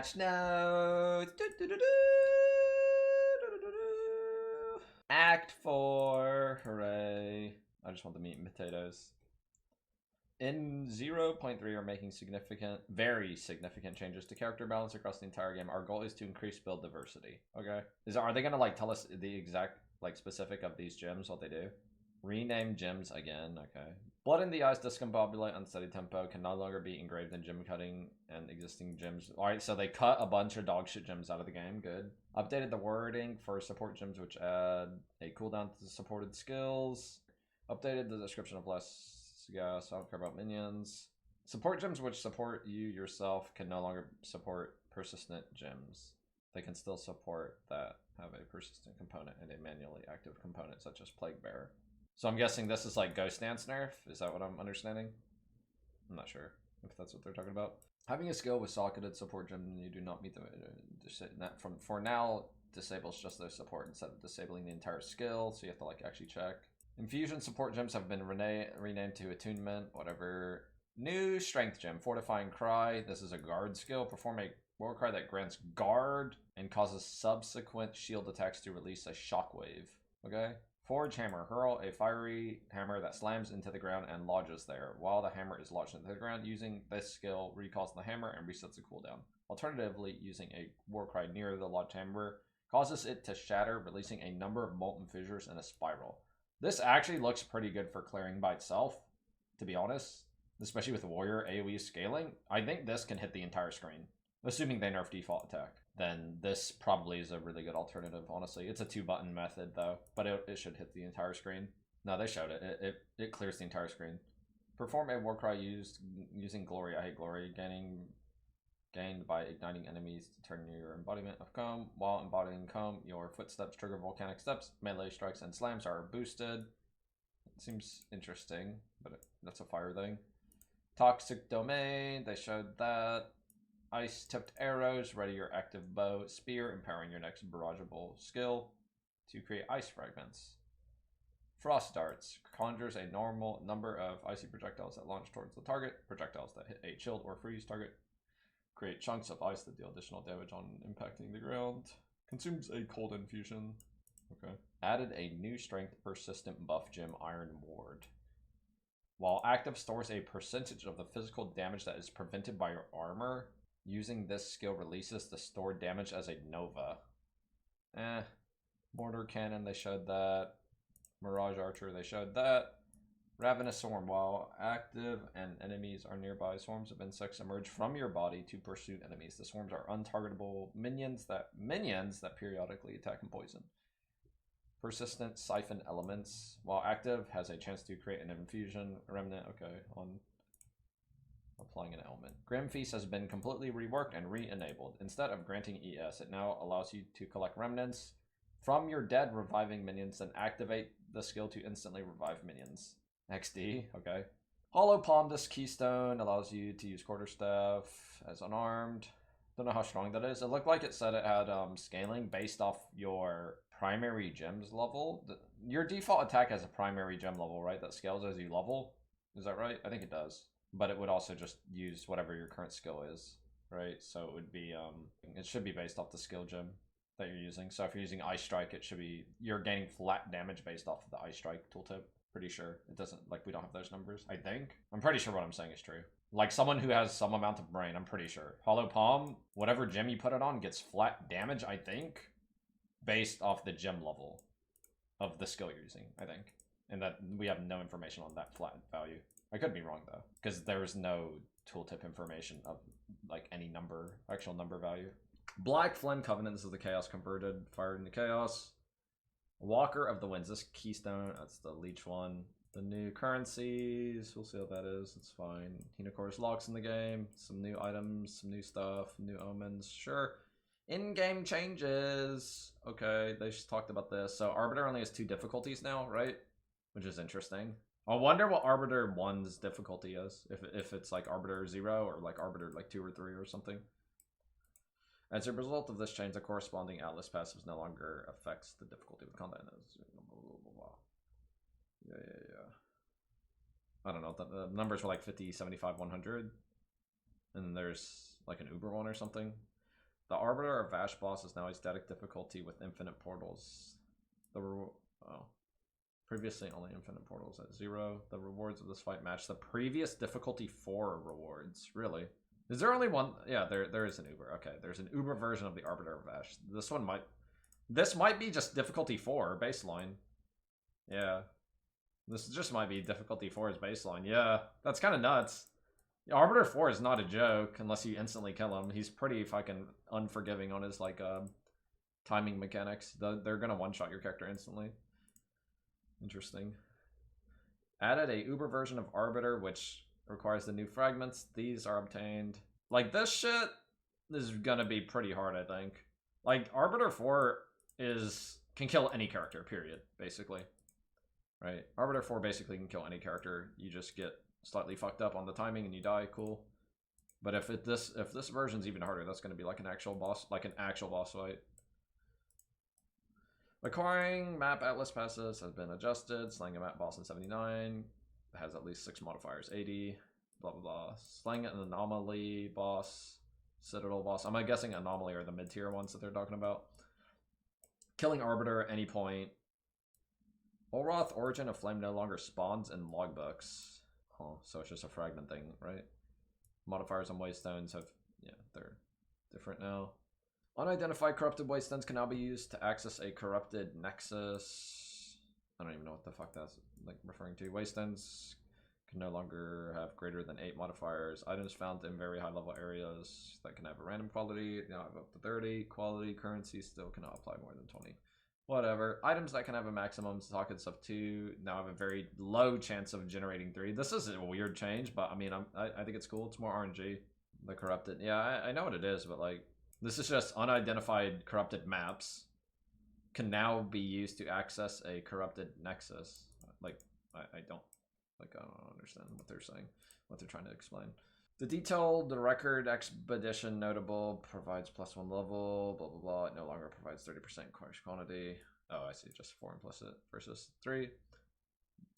Patch notes. Act 4. Hooray. I just want the meat and potatoes. In 0.3, we're making very significant changes to character balance across the entire game. Our goal is to increase build diversity. Okay. Are they gonna like tell us the exact like specific of these gems, what they do? Rename gems again. Okay. Blood in the eyes, discombobulate, unsteady tempo can no longer be engraved in gem cutting and existing gems. Alright, so they cut a bunch of dogshit gems out of the game. Good. Updated the wording for support gems, which add a cooldown to supported skills. Updated the description of less gas. I don't care about minions. Support gems which support you yourself can no longer support persistent gems. They can still support that have a persistent component and a manually active component such as Plague Bearer. So I'm guessing this is like Ghost Dance nerf? Is that what I'm understanding? I'm not sure if that's what they're talking about. Having a skill with socketed support gem and you do not meet the for now disables just their support instead of disabling the entire skill, so you have to like actually check. Infusion support gems have been renamed to attunement, whatever. New strength gem, fortifying cry. This is a guard skill. Perform a war cry that grants guard and causes subsequent shield attacks to release a shockwave. Okay. Forge hammer, hurl a fiery hammer that slams into the ground and lodges there. While the hammer is lodged into the ground, using this skill recalls the hammer and resets the cooldown. Alternatively, using a war cry near the lodged hammer causes it to shatter, releasing a number of molten fissures in a spiral. This actually looks pretty good for clearing by itself, to be honest. Especially with warrior AoE scaling. I think this can hit the entire screen. Assuming they nerf default attack. Then this probably is a really good alternative, honestly. It's a 2-button method, though. But it should hit the entire screen. No, they showed it. It clears the entire screen. Perform a warcry using glory. I hate glory. Gained by igniting enemies to turn your embodiment of comb. While embodying comb, your footsteps trigger volcanic steps. Melee strikes and slams are boosted. It seems interesting, but that's a fire thing. Toxic domain, they showed that. Ice tipped arrows, ready your active bow, spear, empowering your next barrageable skill to create ice fragments. Frost darts conjures a normal number of icy projectiles that launch towards the target. Projectiles that hit a chilled or freeze target create chunks of ice that deal additional damage on impacting the ground. Consumes a cold infusion. Okay. Added a new strength persistent buff gem, Iron Ward. While active, stores a percentage of the physical damage that is prevented by your armor. Using this skill releases the stored damage as a nova. Mortar cannon, they showed that. Mirage archer, they showed that. Ravenous swarm, while active and enemies are nearby, swarms of insects emerge from your body to pursue enemies. The swarms are untargetable minions that periodically attack and poison. Persistent siphon elements, while active, has a chance to create an infusion remnant. Okay, on applying an element. Grim Feast has been completely reworked and re-enabled. Instead of granting ES, it now allows you to collect remnants from your dead reviving minions and activate the skill to instantly revive minions. XD, okay. Hollow Palm, this keystone allows you to use quarterstaff as unarmed. Don't know how strong that is. It looked like it said it had scaling based off your primary gems level. Your default attack has a primary gem level, right? That scales as you level. Is that right? I think it does. But it would also just use whatever your current skill is, right? So it would be, it should be based off the skill gem that you're using. So if you're using Ice Strike, it should be, you're gaining flat damage based off of the Ice Strike tooltip. Pretty sure. It doesn't, like, we don't have those numbers, I think. I'm pretty sure what I'm saying is true. Like, someone who has some amount of brain, I'm pretty sure. Hollow Palm, whatever gem you put it on gets flat damage, I think, based off the gem level of the skill you're using, I think. And that we have no information on that flat value. I could be wrong, though, because there's no tooltip information of, like, any number, actual number value. Black Flame Covenant, this is the Chaos converted, fired into Chaos. Walker of the Winds, this keystone, that's the leech one. The new currencies, we'll see how that is, it's fine. Hinocorus locks in the game, some new items, some new stuff, new omens, sure. In-game changes, okay, they just talked about this. So Arbiter only has 2 difficulties now, right? Which is interesting. I wonder what Arbiter 1's difficulty is, if it's like Arbiter 0 or like Arbiter like 2 or 3 or something. As a result of this change, the corresponding Atlas passive no longer affects the difficulty of combat. Yeah. I don't know, the numbers were like 50, 75, 100. And then there's like an Uber one or something. The Arbiter of Vash boss is now a static difficulty with infinite portals. Previously only infinite portals at 0. The rewards of this fight match the previous difficulty 4 rewards. Really? Is there only one? Yeah, there is an Uber. Okay, there's an Uber version of the Arbiter of Vash. This might be just difficulty 4 baseline. Yeah. This just might be difficulty 4's baseline. Yeah, that's kind of nuts. Arbiter 4 is not a joke unless you instantly kill him. He's pretty fucking unforgiving on his like timing mechanics. They're gonna one-shot your character instantly. Interesting. Added a Uber version of Arbiter, which requires the new fragments. These are obtained. Like, this shit is gonna be pretty hard, I think. Like, Arbiter 4 can kill any character, period, basically. Right? Arbiter 4 basically can kill any character. You just get slightly fucked up on the timing and you die, cool. But if this version's even harder, that's gonna be like an actual boss fight. Acquiring map atlas passes has been adjusted. Slaying a map boss in 79 has at least 6 modifiers, 80, blah blah blah. Slaying an anomaly boss, citadel boss. I'm guessing anomaly are the mid-tier ones that they're talking about. Killing Arbiter at any point. Olroth, Origin of Flame no longer spawns in logbooks. Huh, so it's just a fragment thing, right? Modifiers on waystones they're different now. Unidentified corrupted waystones can now be used to access a corrupted nexus. I don't even know what the fuck that's like referring to. Waystones can no longer have greater than 8 modifiers. Items found in very high level areas that can have a random quality now have up to 30. Quality currency still cannot apply more than 20. Whatever. Items that can have a maximum sockets of 2 now have a very low chance of generating 3. This is a weird change, but I mean, I think it's cool. It's more RNG. The corrupted. Yeah, I know what it is, but like, this is just unidentified corrupted maps can now be used to access a corrupted nexus. Like, I don't understand what they're saying, what they're trying to explain. The detailed record expedition notable provides +1 level, blah blah blah. It no longer provides 30% quantity. Oh, I see, just 4 implicit versus 3.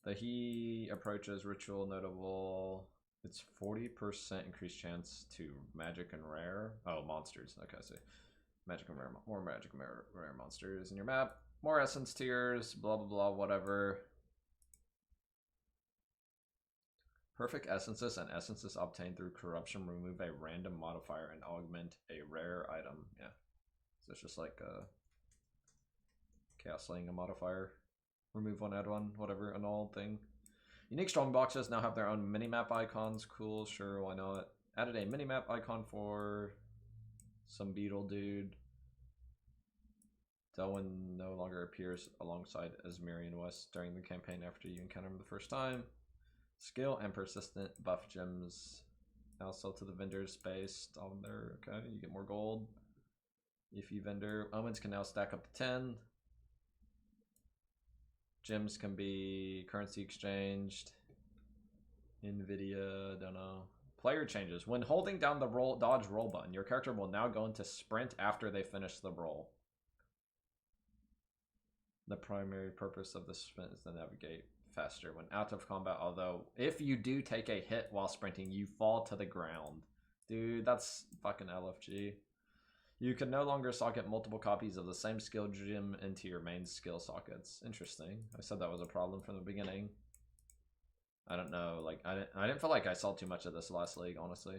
The he approaches ritual notable. It's 40% increased chance to magic and rare. Oh, monsters. Okay, I see. Magic and rare, more magic and rare monsters in your map. More essence tiers, blah blah blah, whatever. Perfect essences and essences obtained through corruption remove a random modifier and augment a rare item. Yeah. So it's just like chaos slaying a modifier. Remove one, add one, whatever, an all thing. Unique strong boxes now have their own minimap icons. Cool, sure, why not? Added a minimap icon for some beetle dude. Delwyn no longer appears alongside Asmirian West during the campaign after you encounter him the first time. Skill and persistent buff gems now sell to the vendors based on their, okay, you get more gold. If you vendor, omens can now stack up to 10. Gems can be currency exchanged. Nvidia, don't know. Player changes. When holding down the dodge roll button, your character will now go into sprint after they finish the roll. The primary purpose of the sprint is to navigate faster when out of combat, although if you do take a hit while sprinting, you fall to the ground. Dude, that's fucking LFG. You can no longer socket multiple copies of the same skill gem into your main skill sockets. Interesting. I said that was a problem from the beginning. I don't know, like, I didn't feel like I saw too much of this last league, honestly.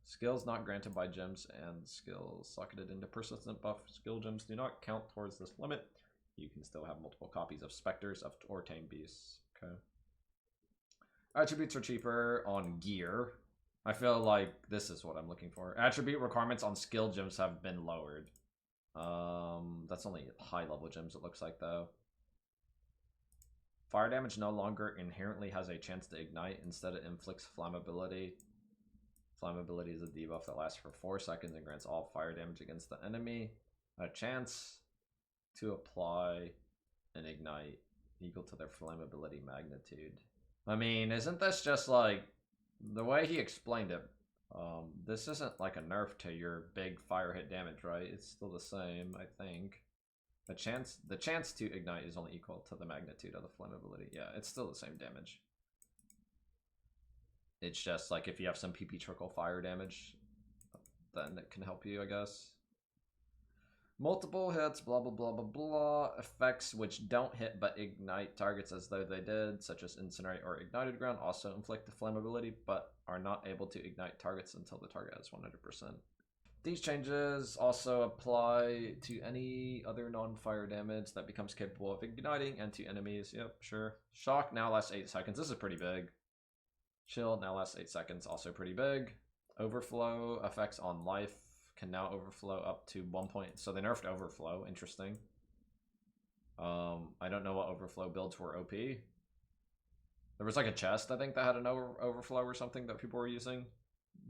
Skills not granted by gems and skills socketed into persistent buff skill gems do not count towards this limit. You can still have multiple copies of specters or tame beasts. Okay. Attributes are cheaper on gear. I feel like this is what I'm looking for. Attribute requirements on skill gems have been lowered. That's only high level gems, it looks like, though. Fire damage no longer inherently has a chance to ignite. Instead, it inflicts flammability. Flammability is a debuff that lasts for 4 seconds and grants all fire damage against the enemy a chance to apply and ignite equal to their flammability magnitude. I mean, isn't this just like the way he explained it? This isn't like a nerf to your big fire hit damage, right? It's still the same, I think. The chance to ignite is only equal to the magnitude of the flammability. Yeah, it's still the same damage. It's just like if you have some PP trickle fire damage, then it can help you, I guess. Multiple hits, blah blah blah blah blah. Effects which don't hit but ignite targets as though they did, such as Incinerate or Ignited Ground, also inflict flammability but are not able to ignite targets until the target has 100%. These changes also apply to any other non-fire damage that becomes capable of igniting and to enemies. Yep, sure. Shock now lasts 8 seconds. This is pretty big. Chill now lasts 8 seconds. Also pretty big. Overflow effects on life can now overflow up to 1 point. So they nerfed overflow. Interesting. I don't know what overflow builds were OP. There was like a chest, I think, that had an overflow or something that people were using.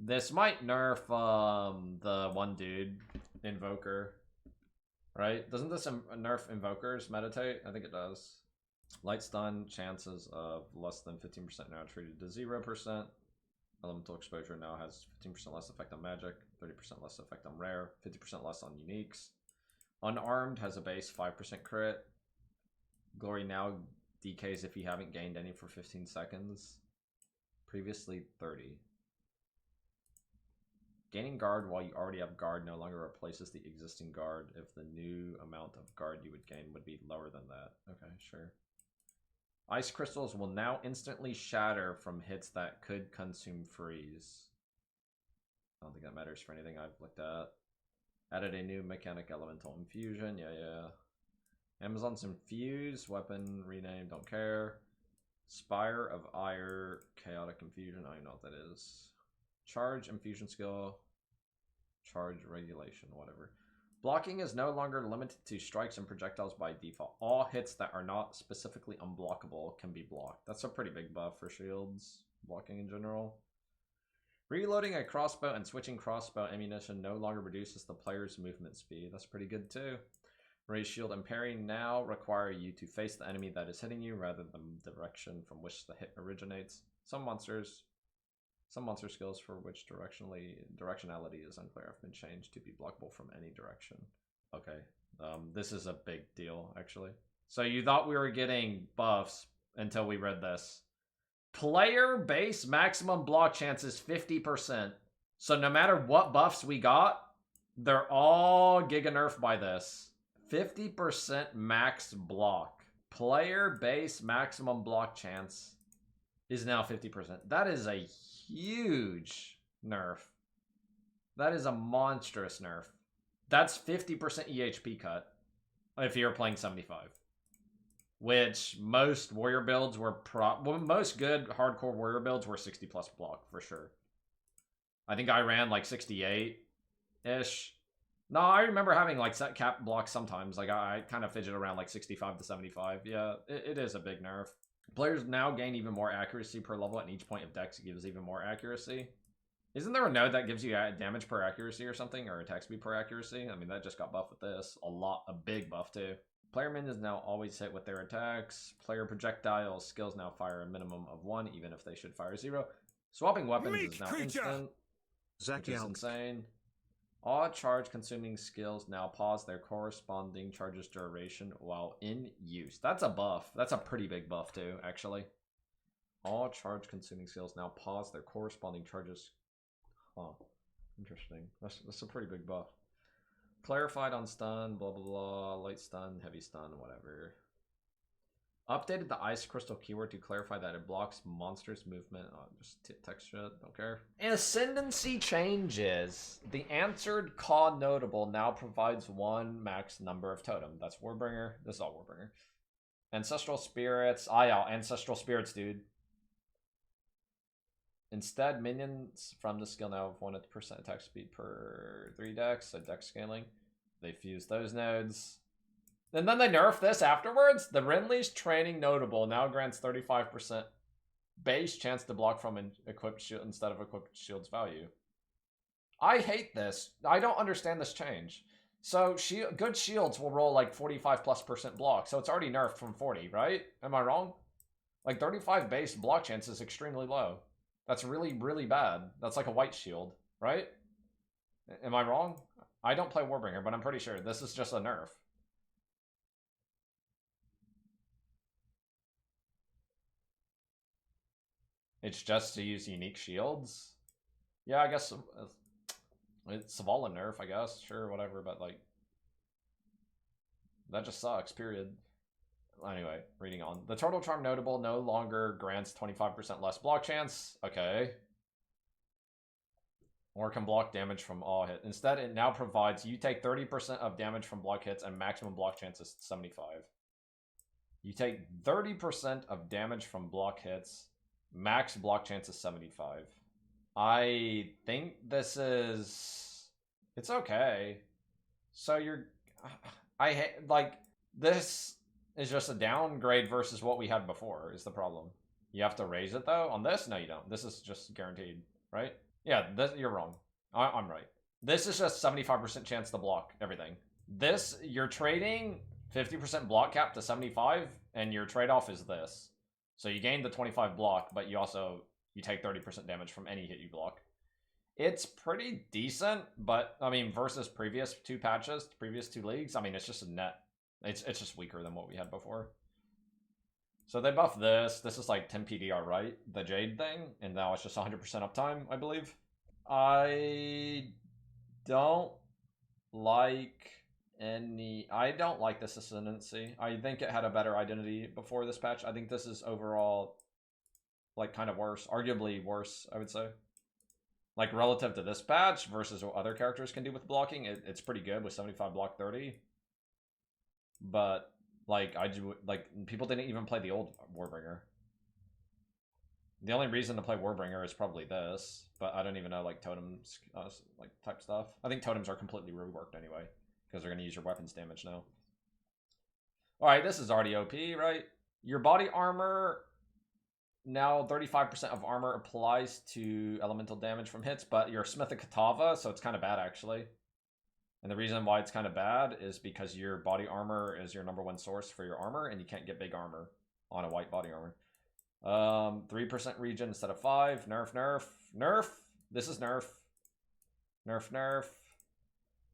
This might nerf the one dude, Invoker. Right? Doesn't this nerf Invokers meditate? I think it does. Light stun, chances of less than 15% now treated to 0%. Elemental exposure now has 15% less effect on magic, 30% less effect on rare, 50% less on uniques. Unarmed has a base 5% crit. Glory now decays if you haven't gained any for 15 seconds. Previously 30. Gaining guard while you already have guard no longer replaces the existing guard if the new amount of guard you would gain would be lower than that. Okay, sure. Ice crystals will now instantly shatter from hits that could consume freeze. I don't think that matters for anything I've looked at. Added a new mechanic elemental infusion. Yeah. Amazon's infuse. Weapon rename. Don't care. Spire of Ire. Chaotic infusion. I don't know what that is. Charge infusion skill. Charge regulation. Whatever. Blocking is no longer limited to strikes and projectiles by default. All hits that are not specifically unblockable can be blocked. That's a pretty big buff for shields. Blocking in general. Reloading a crossbow and switching crossbow ammunition no longer reduces the player's movement speed. That's pretty good too. Raise shield and parry now require you to face the enemy that is hitting you rather than the direction from which the hit originates. Some monster skills for which directionality is unclear have been changed to be blockable from any direction. Okay, this is a big deal, actually. So you thought we were getting buffs until we read this. Player base maximum block chance is 50%. So no matter what buffs we got, they're all giga nerfed by this. 50% max block. Player base maximum block chance is now 50%. That is a huge nerf. That is a monstrous nerf. That's 50% EHP cut if you're playing 75. Which most warrior builds were most good hardcore warrior builds were 60 plus block for sure. I think I ran like 68-ish. No, I remember having like set cap blocks sometimes. Like I kind of fidget around like 65 to 75. Yeah, it is a big nerf. Players now gain even more accuracy per level, and each point of dex gives even more accuracy. Isn't there a node that gives you damage per accuracy or something, or attack speed per accuracy? I mean, that just got buffed with this. A big buff too. Player minions now always hit with their attacks. Player projectile skills now fire a minimum of 1, even if they should fire 0. Swapping weapons is now instant, which is insane. All charge-consuming skills now pause their corresponding charge's duration while in use. That's a buff. That's a pretty big buff too, actually. All charge-consuming skills now pause their corresponding charges. Huh. Interesting. That's a pretty big buff. Clarified on stun, blah blah blah, light stun, heavy stun, whatever. Updated the ice crystal keyword to clarify that it blocks monsters' movement. Just text shit, don't care. Ascendancy Changes. The answered call notable now provides 1 max number of totem. That's Warbringer. This is all Warbringer. Ancestral Spirits. Ancestral Spirits, dude. Instead, minions from the skill now have 1% attack speed per 3 dex, so dex scaling. They fuse those nodes. And then they nerf this afterwards? The Renly's Training Notable now grants 35% base chance to block from an equipped shield instead of equipped shield's value. I hate this. I don't understand this change. So good shields will roll like 45+% block, so it's already nerfed from 40, right? Am I wrong? Like 35 base block chance is extremely low. That's really, really bad. That's like a white shield, right? Am I wrong? I don't play Warbringer, but I'm pretty sure this is just a nerf. It's just to use unique shields? Yeah, I guess it's Savala nerf, I guess. Sure, whatever, but like... That just sucks, period. Anyway, reading on. The Turtle Charm notable no longer grants 25% less block chance. Okay. Or can block damage from all hits. Instead, it now provides you take 30% of damage from block hits and maximum block chance is 75. You take 30% of damage from block hits. Max block chance is 75. I think this is... It's okay. So you're... like, this is just a downgrade versus what we had before, is the problem. You have to raise it, though? On this? No, you don't. This is just guaranteed, right? Yeah, you're wrong. I'm right. This is just 75% chance to block everything. This, you're trading 50% block cap to 75, and your trade-off is this. So you gain the 25 block, but you take 30% damage from any hit you block. It's pretty decent, but, I mean, versus previous two patches, previous two leagues, I mean, it's just a net. It's just weaker than what we had before. So they buffed this. This is like 10 PDR, right? The Jade thing, and now it's just 100% uptime, I believe. I don't like this Ascendancy. I think it had a better identity before this patch. I think this is overall, like, kind of worse. Arguably worse, I would say. Like, relative to this patch versus what other characters can do with blocking, it's pretty good with 75 block 30. But, like, people didn't even play the old Warbringer. The only reason to play Warbringer is probably this, but I don't even know, like, totems, like, type stuff. I think totems are completely reworked anyway, because they're going to use your weapons damage now. Alright, this is already OP, right? Your body armor, now 35% of armor applies to elemental damage from hits, but you're Smith of Katava, so it's kind of bad, actually. And the reason why it's kind of bad is because your body armor is your #1 source for your armor, and you can't get big armor on a white body armor. 3% regen instead of 5. Nerf, nerf, nerf. This is nerf. Nerf, nerf.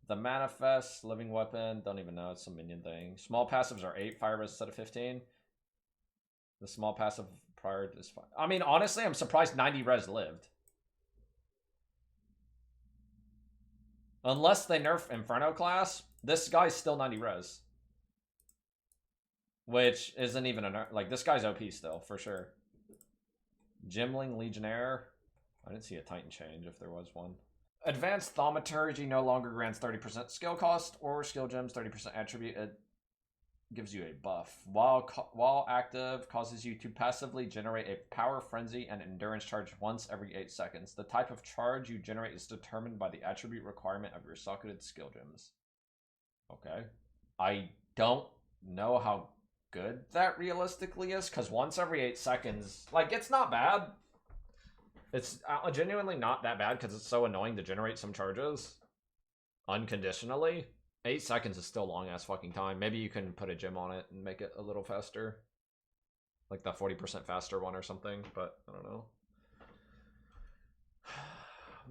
The Manifest, Living Weapon, don't even know, it's some minion thing. Small passives are 8, fire res instead of 15. The small passive prior is 5. I mean, honestly, I'm surprised 90 res lived. Unless they nerf Inferno class, this guy's still 90 res. Which isn't even a nerf. Like, this guy's OP still, for sure. Gimling Legionnaire. I didn't see a Titan change if there was one. Advanced Thaumaturgy no longer grants 30% skill cost or skill gems, 30% attribute. It gives you a buff. While active, causes you to passively generate a power, frenzy, and endurance charge once every 8 seconds. The type of charge you generate is determined by the attribute requirement of your socketed skill gems. Okay. I don't know how good that realistically is, because once every 8 seconds, like, it's not bad. It's genuinely not that bad, because it's so annoying to generate some charges unconditionally. 8 seconds is still long-ass fucking time. Maybe you can put a gem on it and make it a little faster. Like the 40% faster one or something, but I don't know.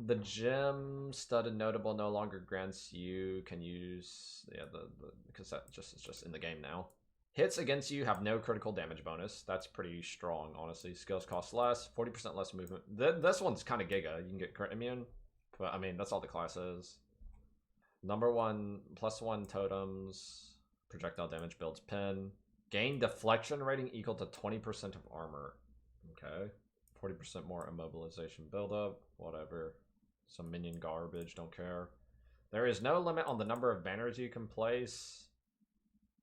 The gem studded notable no longer grants you can use... Yeah, because that is just in the game now. Hits against you have no critical damage bonus. That's pretty strong, honestly. Skills cost less, 40% less movement. This one's kind of giga. You can get crit immune, but I mean, that's all the class is. #1, +1 totems. Projectile damage builds pin. Gain deflection rating equal to 20% of armor. Okay. 40% more immobilization buildup. Whatever. Some minion garbage, don't care. There is no limit on the number of banners you can place.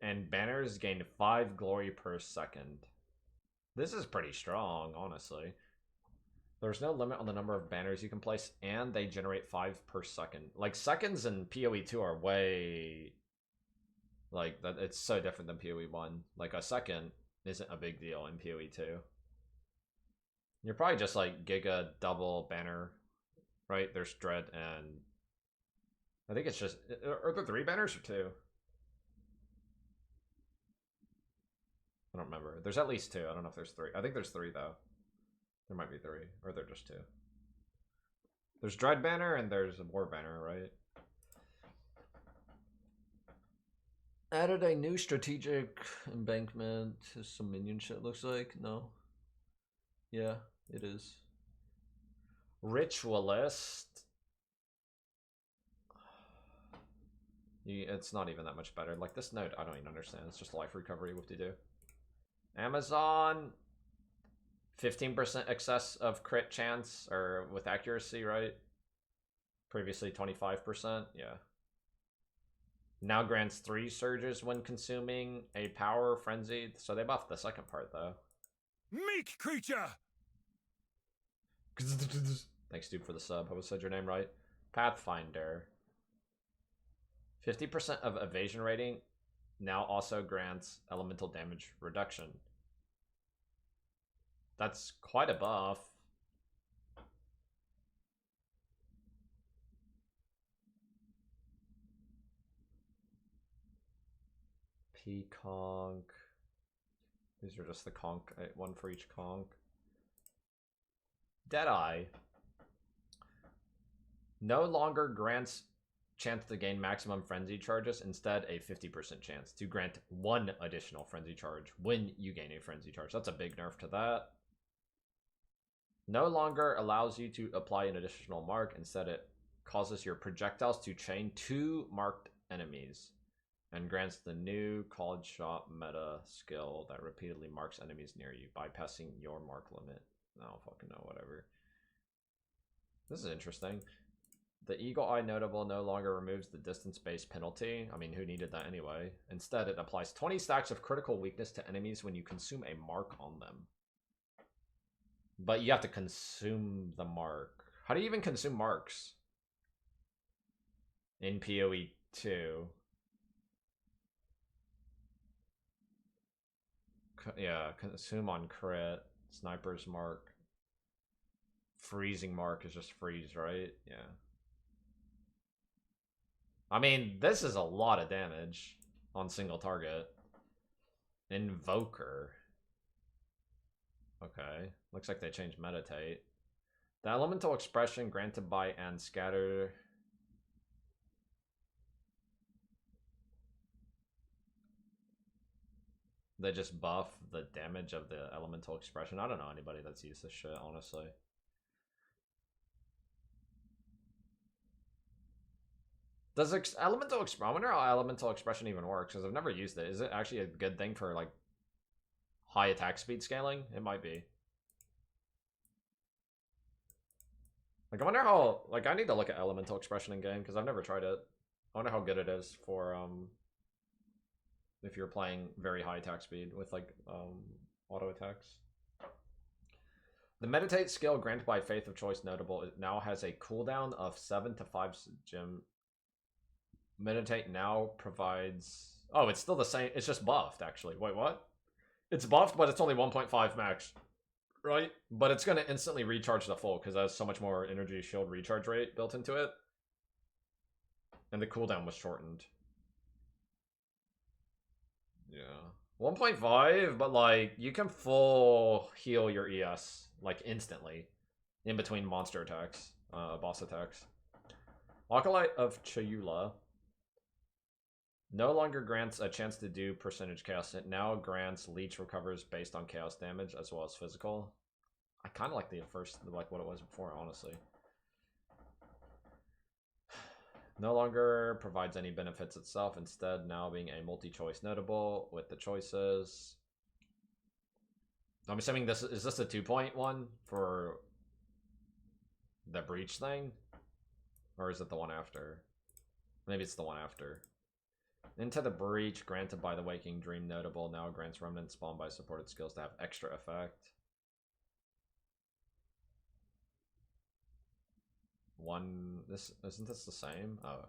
And banners gain 5 glory per second. This is pretty strong, honestly. There's no limit on the number of banners you can place, and they generate 5 per second. Like, seconds in PoE 2 are way... Like, that it's so different than PoE 1. Like, a second isn't a big deal in PoE 2. You're probably just, like, giga double banner, right? There's Dread and... I think it's just... Are there 3 banners or 2? I don't remember. There's at least 2. I don't know if there's 3. I think there's 3, though. There might be 3. Or they're just 2. There's Dread Banner and there's a War Banner, right? Added a new strategic embankment to some minion shit, looks like. No. Yeah, it is. Ritualist. It's not even that much better. Like, this node, I don't even understand. It's just life recovery, whoop-de-doo. Amazon, 15% excess of crit chance, or with accuracy, right? Previously 25%, yeah. Now grants 3 surges when consuming a power frenzied. So they buffed the second part, though. Meek creature! Thanks, dude, for the sub. I said your name right. Pathfinder. 50% of evasion rating now also grants elemental damage reduction. That's quite a buff. P-Conk. These are just the conk. One for each conk. Deadeye. No longer grants chance to gain maximum frenzy charges, instead a 50% chance to grant 1 additional frenzy charge when you gain a frenzy charge. That's a big nerf to that. No longer allows you to apply an additional mark, instead it causes your projectiles to chain 2 marked enemies, and grants the new college shot meta skill that repeatedly marks enemies near you, bypassing your mark limit. I don't fucking know, whatever. This is interesting. The Eagle Eye notable no longer removes the distance-based penalty. I mean, who needed that anyway? Instead, it applies 20 stacks of critical weakness to enemies when you consume a mark on them. But you have to consume the mark. How do you even consume marks? In PoE 2. Yeah, consume on crit. Sniper's mark. Freezing mark is just freeze, right? Yeah. I mean, this is a lot of damage on single target. Invoker. Okay. Looks like they changed meditate. The elemental expression granted by and scatter. They just buff the damage of the elemental expression. I don't know anybody that's used this shit, honestly. Does elemental expression? I wonder how elemental expression even works, because I've never used it. Is it actually a good thing for like high attack speed scaling? It might be. Like, I wonder how. Like, I need to look at elemental expression in game because I've never tried it. I wonder how good it is for if you're playing very high attack speed with like auto attacks. The meditate skill granted by Faith of Choice notable, it now has a cooldown of 7 to 5 gem. Meditate now provides... Oh, it's still the same. It's just buffed, actually. Wait, what? It's buffed, but it's only 1.5 max. Right? But it's going to instantly recharge the full, because it has so much more energy shield recharge rate built into it. And the cooldown was shortened. Yeah. 1.5, but like, you can full heal your ES, like, instantly. In between monster attacks, boss attacks. Acolyte of Chayula no longer grants a chance to do percentage chaos. It now grants leech recovers based on chaos damage as well as physical. I kind of like the first, like what it was before, honestly. No longer provides any benefits itself, instead now being a multi-choice notable with the choices. I'm assuming this is this a 2-point one for the breach thing? Or is it the one after? Maybe it's the one after. Into the breach granted by the Waking Dream notable now grants remnant spawned by supported skills to have extra effect. This isn't this the same? Oh.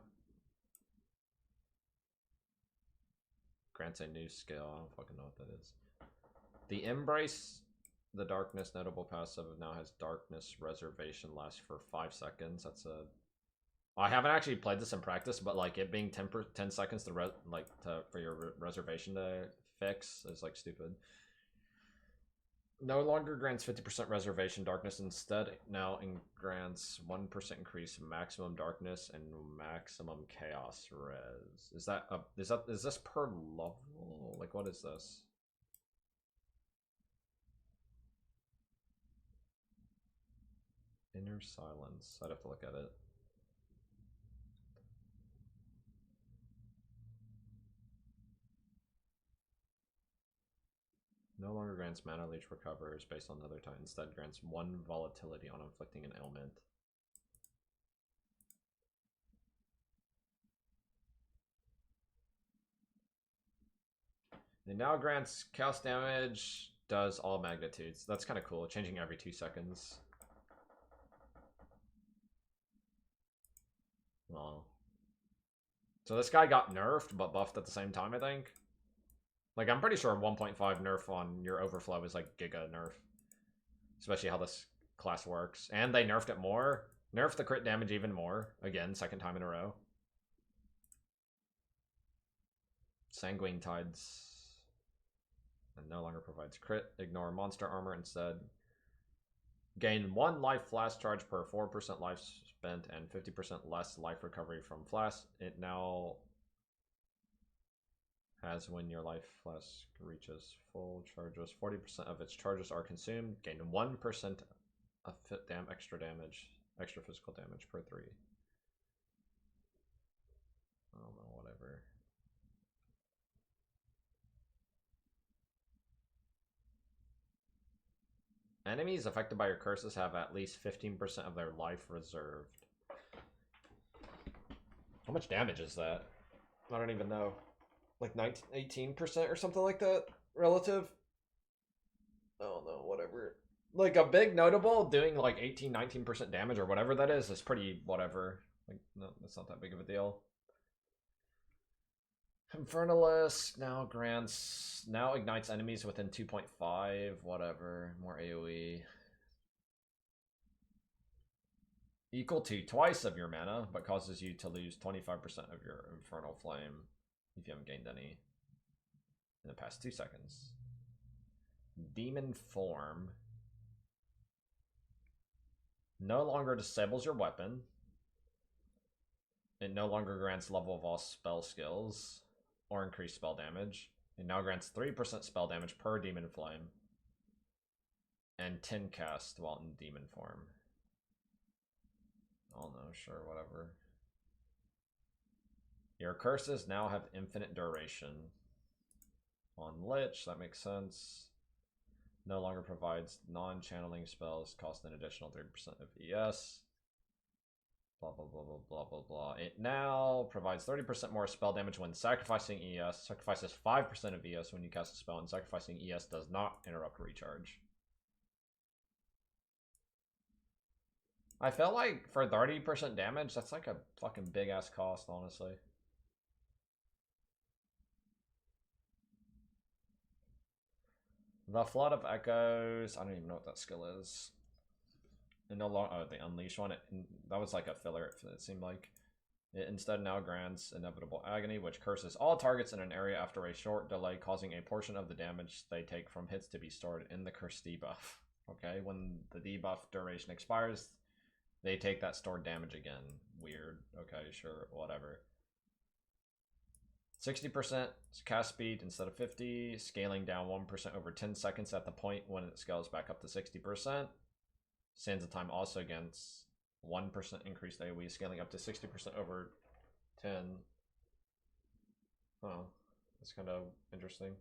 Grants a new skill. I don't fucking know what that is. The Embrace the Darkness notable passive now has Darkness Reservation lasts for 5 seconds. That's a... I haven't actually played this in practice, but like it being 10 seconds to for your reservation to fix is like stupid. No longer grants 50% reservation darkness. Instead, now grants 1% increase maximum darkness and maximum chaos res. Is this per level? Like, what is this? Inner Silence. I'd have to look at it. No longer grants mana leech recovers based on another type. Instead grants 1 volatility on inflicting an ailment. It now grants cast damage, does all magnitudes. That's kind of cool, changing every 2 seconds. Oh. So this guy got nerfed, but buffed at the same time, I think. Like, I'm pretty sure 1.5 nerf on your overflow is like giga nerf. Especially how this class works. And they nerfed it more. Nerfed the crit damage even more. Again, second time in a row. Sanguine Tides. And no longer provides crit. Ignore monster armor instead. Gain 1 life flash charge per 4% life spent and 50% less life recovery from flash. It now has when your life flask reaches full charges. 40% of its charges are consumed. Gain 1% of extra damage, extra physical damage per 3. I don't know, whatever. Enemies affected by your curses have at least 15% of their life reserved. How much damage is that? I don't even know. Like 18% or something like that? Relative? Oh no, whatever. Like a big notable doing like 18-19% damage or whatever that is pretty whatever. Like, no, that's not that big of a deal. Infernalist now ignites enemies within 2.5, whatever, more AoE. Equal to twice of your mana, but causes you to lose 25% of your Infernal Flame if you haven't gained any in the past 2 seconds. Demon Form no longer disables your weapon. It no longer grants level of all spell skills or increased spell damage. It now grants 3% spell damage per Demon Flame and 10 cast while in demon form. Oh no, sure, whatever. Your curses now have infinite duration. On Lich, that makes sense. No longer provides non-channeling spells, cost an additional 3% of ES. Blah, blah, blah, blah, blah, blah, blah. It now provides 30% more spell damage when sacrificing ES. Sacrifices 5% of ES when you cast a spell, and sacrificing ES does not interrupt recharge. I felt like for 30% damage, that's like a fucking big-ass cost, honestly. The Flood of Echoes, I don't even know what that skill is. And no longer, oh, the Unleash one, that was like a filler, it seemed like. It instead now grants Inevitable Agony, which curses all targets in an area after a short delay, causing a portion of the damage they take from hits to be stored in the curse debuff. Okay, when the debuff duration expires, they take that stored damage again. Weird. Okay, sure, whatever. 60% cast speed instead of 50, scaling down 1% over 10 seconds at the point when it scales back up to 60%. Sands of Time also against 1% increased AoE, scaling up to 60% over 10. Oh, that's kind of interesting.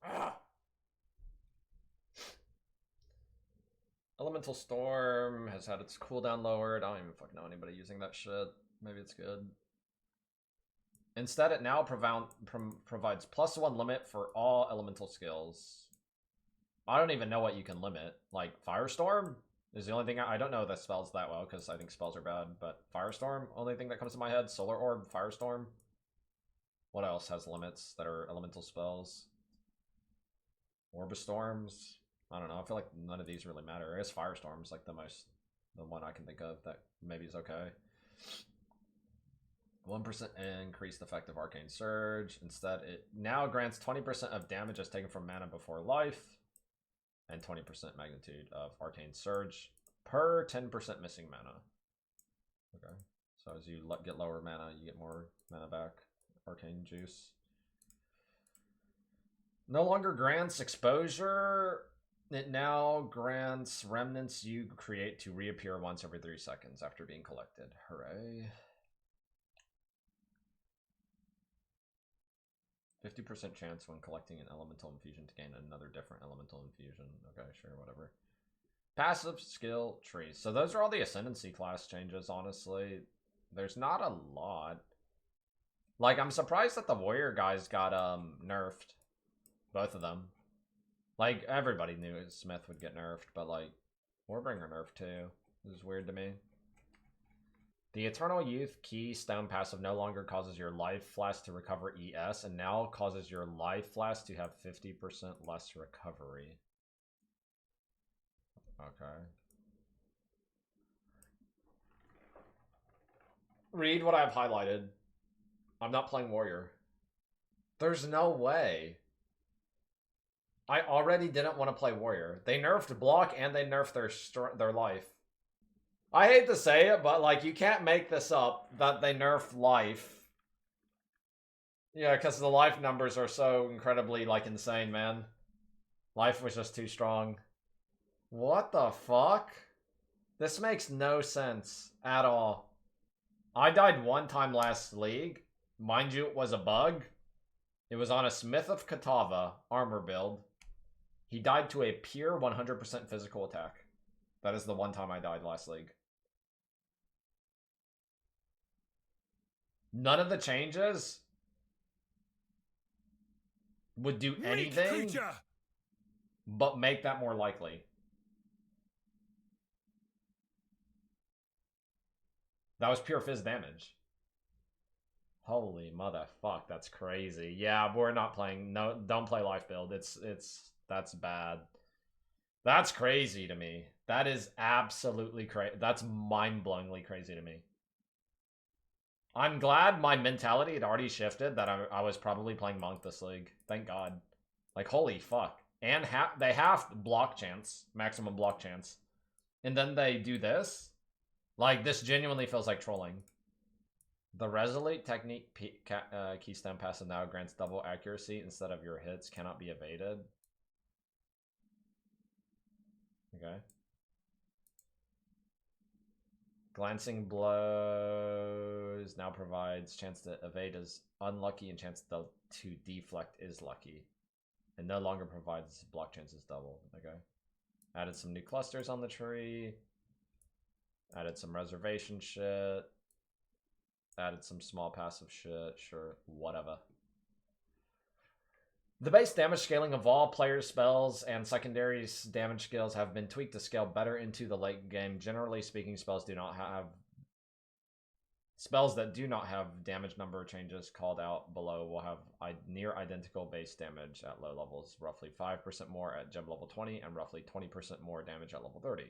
Ah! Elemental Storm has had its cooldown lowered. I don't even fucking know anybody using that shit. Maybe it's good. Instead, it now provides +1 limit for all elemental skills. I don't even know what you can limit. Like, Firestorm is the only thing I don't know that spells that well, because I think spells are bad, but Firestorm, only thing that comes to my head. Solar Orb, Firestorm. What else has limits that are elemental spells? Orbistorms. I don't know. I feel like none of these really matter. I guess Firestorm's like the one I can think of that maybe is okay. 1% increased effective Arcane Surge. Instead, it now grants 20% of damage as taken from mana before life, and 20% magnitude of Arcane Surge per 10% missing mana. Okay, so as you get lower mana, you get more mana back. Arcane Juice. No longer grants exposure. It now grants remnants you create to reappear once every 3 seconds after being collected. Hooray. 50% chance when collecting an elemental infusion to gain another different elemental infusion. Okay, sure, whatever. Passive skill trees. So those are all the Ascendancy class changes, honestly. There's not a lot. Like, I'm surprised that the warrior guys got nerfed. Both of them. Like, everybody knew Smith would get nerfed, but like, Warbringer nerfed too. This is weird to me. The Eternal Youth key stone passive no longer causes your life flask to recover ES, and now causes your life flask to have 50% less recovery. Okay. Read what I've highlighted. I'm not playing warrior. There's no way. I already didn't want to play warrior. They nerfed block and they nerfed their life. I hate to say it, but like, you can't make this up that they nerf life. Yeah, because the life numbers are so incredibly like insane, man. Life was just too strong. What the fuck? This makes no sense at all. I died one time last league. Mind you, it was a bug. It was on a Smith of Katava armor build. He died to a pure 100% physical attack. That is the one time I died last league. None of the changes would do anything but make that more likely. That was pure fizz damage. Holy motherfuck, that's crazy. Yeah, we're not playing. No, don't play life build. That's bad. That's crazy to me. That is absolutely crazy. That's mind-blowingly crazy to me. I'm glad my mentality had already shifted, that I was probably playing Monk this league. Thank God. Like, holy fuck. And they have block chance, maximum block chance. And then they do this? Like, this genuinely feels like trolling. The Resolute Technique Keystone passive now grants double accuracy instead of your hits cannot be evaded. Okay. Glancing Blows now provides chance to evade is unlucky and chance to deflect is lucky. And no longer provides block chances double. Okay. Added some new clusters on the tree. Added some reservation shit. Added some small passive shit. Sure, whatever. The base damage scaling of all players' spells and secondary damage skills have been tweaked to scale better into the late game. Generally speaking, spells that do not have damage number changes called out below will have near identical base damage at low levels, roughly 5% more at gem level 20 and roughly 20% more damage at level 30.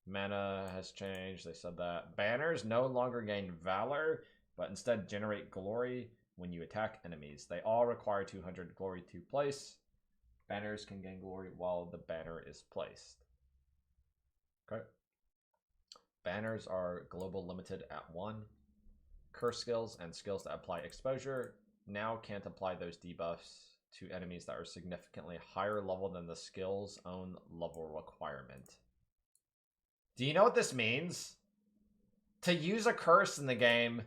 Mana has changed, they said that. Banners no longer gain Valor, but instead generate glory when you attack enemies. They all require 200 glory to place. Banners can gain glory while the banner is placed. Okay. Banners are global limited at 1. Curse skills and skills that apply exposure now can't apply those debuffs to enemies that are significantly higher level than the skill's own level requirement. Do you know what this means? To use a curse in the game,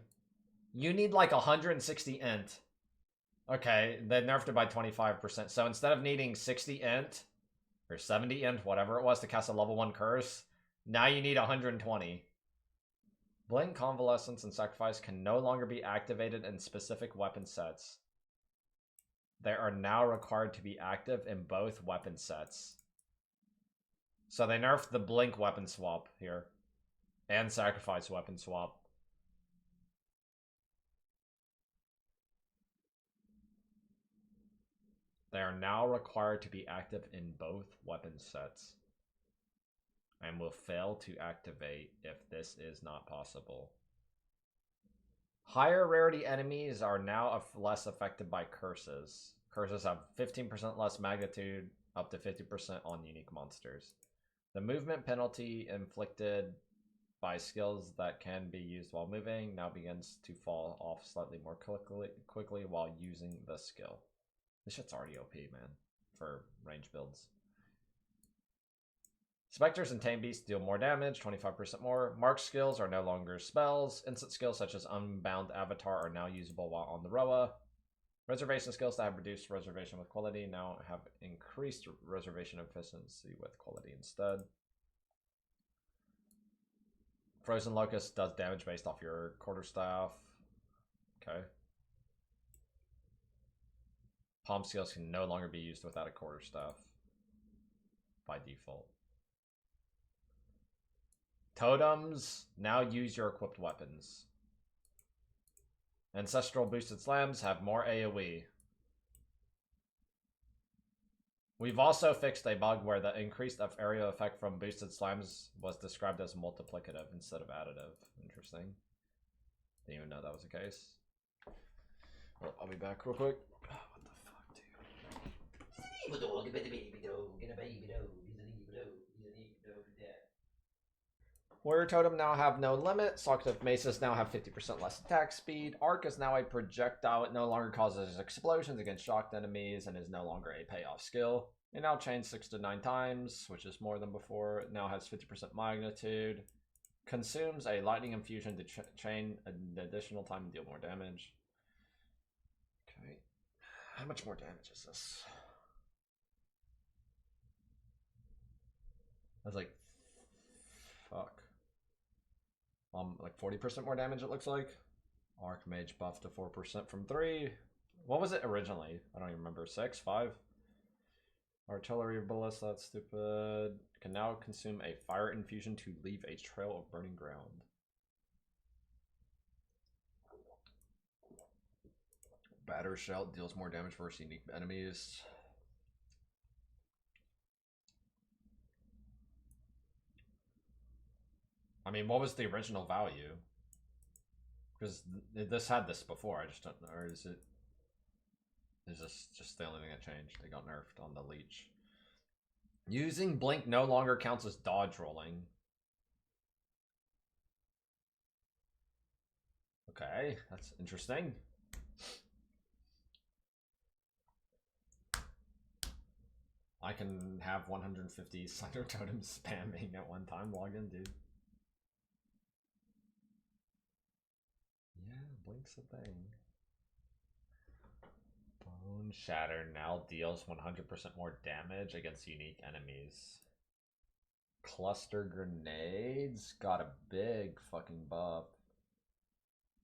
you need like 160 int. Okay, they nerfed it by 25%. So instead of needing 60 int, or 70 int, whatever it was, to cast a level 1 curse, now you need 120. Blink, Convalescence, and Sacrifice can no longer be activated in specific weapon sets. They are now required to be active in both weapon sets. So they nerfed the Blink weapon swap here. And Sacrifice weapon swap. They are now required to be active in both weapon sets. And will fail to activate if this is not possible. Higher rarity enemies are now less affected by curses. Curses have 15% less magnitude, up to 50% on unique monsters. The movement penalty inflicted by skills that can be used while moving now begins to fall off slightly more quickly while using the skill. This shit's already OP, man, for range builds. Spectres and Tame Beasts deal more damage, 25% more. Mark skills are no longer spells. Instant skills such as Unbound Avatar are now usable while on the Roa. Reservation skills that have reduced reservation with quality now have increased reservation efficiency with quality instead. Frozen Locust does damage based off your quarterstaff. Okay. Palm skills can no longer be used without a quarterstaff by default. Totems now use your equipped weapons. Ancestral boosted slams have more AoE. We've also fixed a bug where the increased area effect from boosted slams was described as multiplicative instead of additive. Interesting. Didn't even know that was the case. Well, I'll be back real quick. Oh, what the fuck, Warrior Totem now have no limit. Selective Maces now have 50% less attack speed. Arc is now a projectile. It no longer causes explosions against shocked enemies and is no longer a payoff skill. It now chains 6 to 9 times, which is more than before. It now has 50% magnitude. Consumes a lightning infusion to chain an additional time and deal more damage. Okay. How much more damage is this? That's like... Fuck. Like 40% more damage it looks like. Archmage buff to 4% from 3. What was it originally? I don't even remember. 6? 5? Artillery ballista, that's stupid. Can now consume a fire infusion to leave a trail of burning ground. Batter Shell deals more damage versus unique enemies. I mean, what was the original value? Because this had this before, I just don't know. Or is it... Is this just the only thing that changed? They got nerfed on the leech. Using Blink no longer counts as dodge rolling. Okay, that's interesting. I can have 150 Slender Totems spamming at one time. Log in, dude. Yeah, Blink's a thing. Bone Shatter now deals 100% more damage against unique enemies. Cluster Grenades got a big fucking buff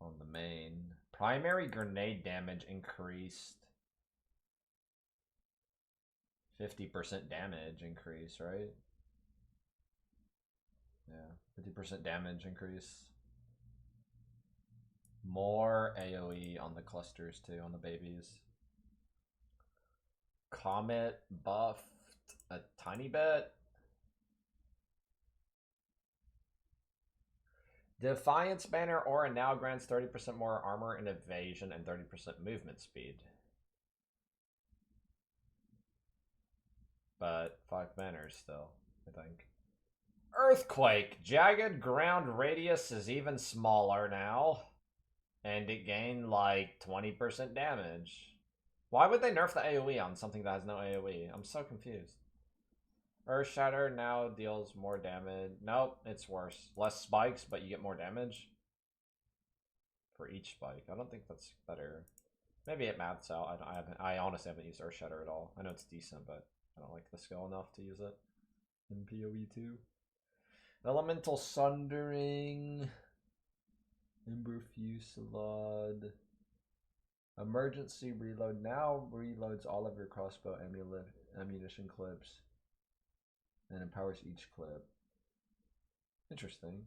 on the main. Primary grenade damage increased. 50% damage increase, right? Yeah, 50% damage increase. More AoE on the clusters too, on the babies. Comet buffed a tiny bit. Defiance Banner Aura now grants 30% more armor and evasion and 30% movement speed. But 5 banners still, I think. Earthquake. Jagged ground radius is even smaller now. And it gained like 20% damage. Why would they nerf the AoE on something that has no AoE? I'm so confused. Earth Shatter now deals more damage. Nope, it's worse. Less spikes, but you get more damage for each spike. I don't think that's better. Maybe it maths out. I honestly haven't used Earth Shatter at all. I know it's decent, but I don't like the skill enough to use it in PoE2. Elemental Sundering. Ember Fusillade. Emergency Reload now reloads all of your crossbow ammunition clips and empowers each clip. Interesting.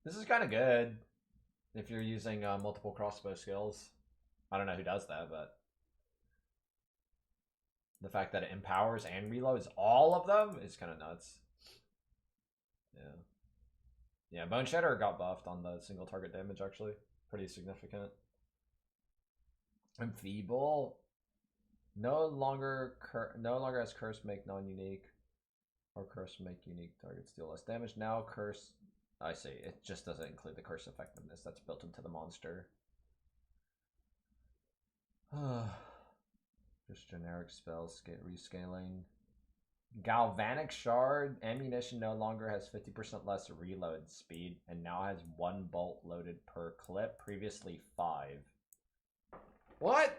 This is kind of good if you're using multiple crossbow skills. I don't know who does that, but the fact that it empowers and reloads all of them is kind of nuts. Yeah. Yeah, Bone Shatter got buffed on the single target damage, actually. Pretty significant. Enfeeble. No longer has Curse make non-unique. Or Curse make unique targets deal less damage. Now Curse... I see. It just doesn't include the Curse effectiveness that's built into the monster. Just generic spells, rescaling. Galvanic Shard. Ammunition no longer has 50% less reload speed and now has 1 bolt loaded per clip, previously 5. What?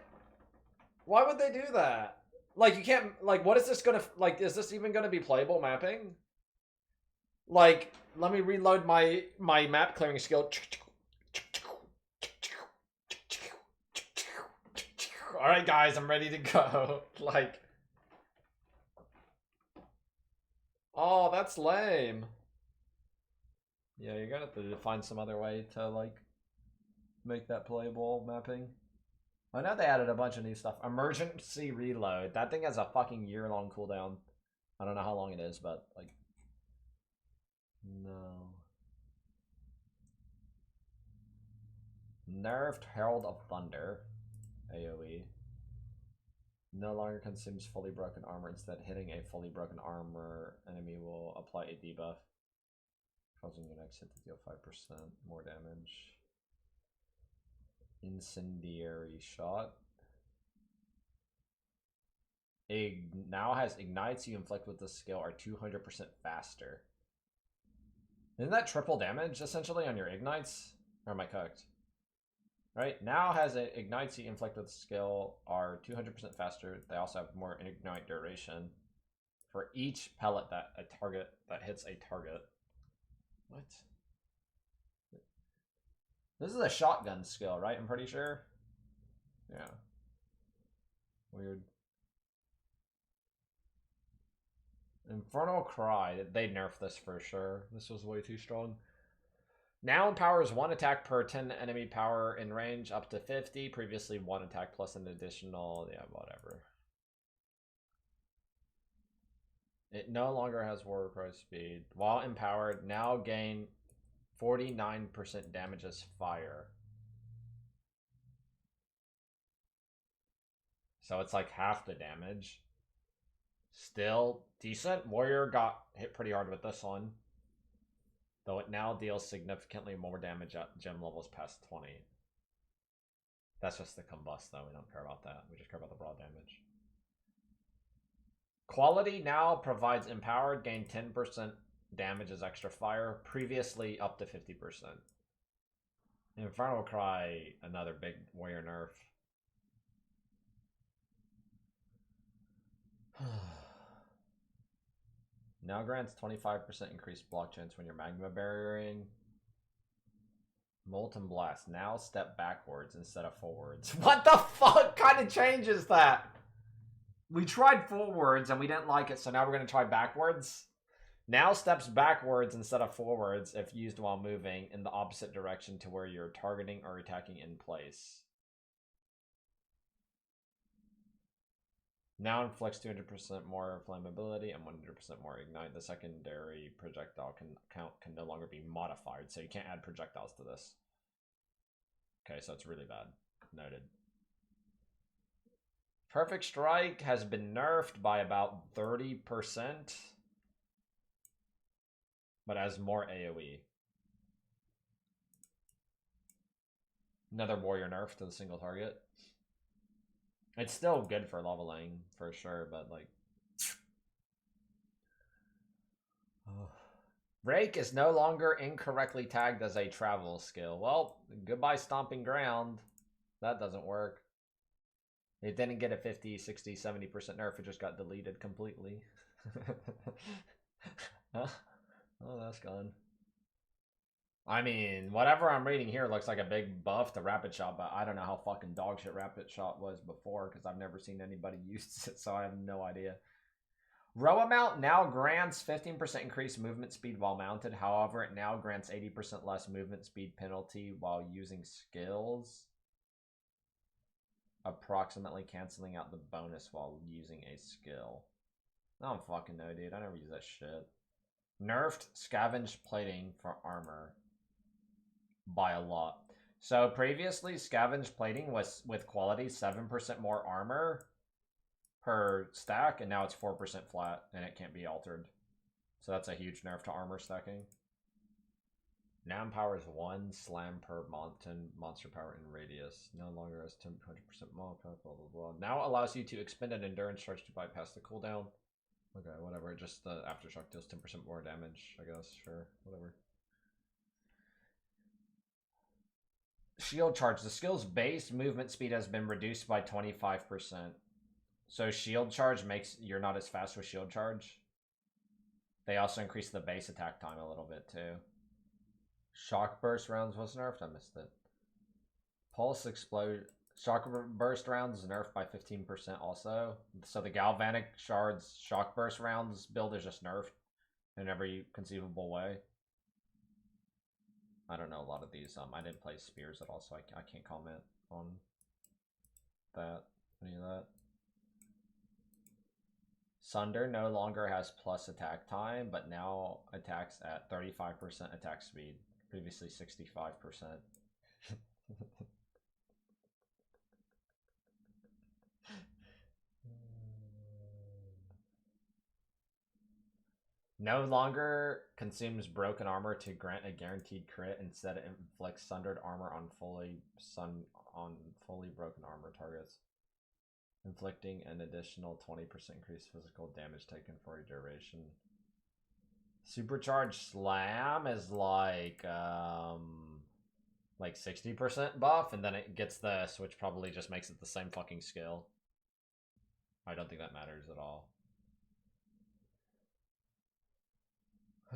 Why would they do that? Like, you can't, like, what is this gonna, like, is this even gonna be playable mapping? Like, let me reload my map clearing skill. Alright, guys, I'm ready to go. Like, oh, that's lame. Yeah, you're gonna have to find some other way to, like, make that playable mapping. I know they added a bunch of new stuff. Emergency reload. That thing has a fucking year-long cooldown. I don't know how long it is, but, like, no. Nerfed Herald of Thunder. AoE. No longer consumes fully broken armor. Instead, hitting a fully broken armor enemy will apply a debuff, causing your next hit to deal 5% more damage. Incendiary Shot. Now has ignites you inflict with this skill are 200% faster. Isn't that triple damage essentially on your ignites? Or am I cooked? Right, now has a ignites you inflict with skill are 200% faster. They also have more ignite duration for each pellet that hits a target. What? This is a shotgun skill, right? I'm pretty sure. Yeah. Weird. Infernal Cry. They nerfed this for sure. This was way too strong. Now empowers 1 attack per 10 enemy power in range up to 50. Previously 1 attack plus an additional, yeah, whatever. It no longer has Warrior Cry speed. While empowered, now gain 49% damage as fire. So it's like half the damage. Still decent. Warrior got hit pretty hard with this one. Though it now deals significantly more damage at gem levels past 20. That's just the combust, though. We don't care about that. We just care about the raw damage. Quality now provides empowered, gain 10% damage as extra fire. Previously up to 50%. Infernal Cry, another big warrior nerf. Now grants 25% increased block chance when you're magma barriering. Molten Blast. Now step backwards instead of forwards. What the fuck kind of change is that? We tried forwards and we didn't like it, so now we're going to try backwards. Now steps backwards instead of forwards if used while moving in the opposite direction to where you're targeting or attacking in place. Now inflicts 200% more flammability and 100% more ignite. The secondary projectile can no longer be modified, so you can't add projectiles to this. Okay, so it's really bad. Noted. Perfect Strike has been nerfed by about 30%, but has more AoE. Another warrior nerf to the single target. It's still good for leveling, for sure, but, like... Rake is no longer incorrectly tagged as a travel skill. Well, goodbye Stomping Ground. That doesn't work. It didn't get a 50, 60, 70% nerf. It just got deleted completely. Huh? Oh, that's gone. I mean, whatever I'm reading here looks like a big buff to Rapid Shot, but I don't know how fucking dog shit Rapid Shot was before because I've never seen anybody use it, so I have no idea. Row Mount now grants 15% increased movement speed while mounted. However, it now grants 80% less movement speed penalty while using skills, approximately canceling out the bonus while using a skill. I don't fucking know, dude. I never use that shit. Nerfed Scavenge Plating for armor by a lot. So previously, Scavenge Plating was with quality 7% more armor per stack, and now it's 4% flat, and it can't be altered. So that's a huge nerf to armor stacking. Now empowers 1 slam per monster power in radius. No longer has 100% blah, blah, blah, blah. Now allows you to expend an endurance charge to bypass the cooldown. Okay, whatever. Just the aftershock deals 10% more damage, I guess. Sure, whatever. shield charge. The skill's base movement speed has been reduced by 25%. So shield charge makes you're not as fast with shield charge. They also increase the base attack time a little bit too. Shock burst rounds was nerfed. I missed it. Pulse explode. Shock burst rounds nerfed by 15% also. So the galvanic shards shock burst rounds build is just nerfed in every conceivable way. I don't know a lot of these. I didn't play spears at all, so I can't comment on that. Any of that. Sunder no longer has plus attack time, but now attacks at 35% attack speed. Previously 65%. No longer consumes broken armor to grant a guaranteed crit. Instead, it inflicts sundered armor on fully broken armor targets, inflicting an additional 20% increased physical damage taken for a duration. Supercharged slam is like 60% buff, and then it gets this, which probably just makes it the same fucking skill. I don't think that matters at all.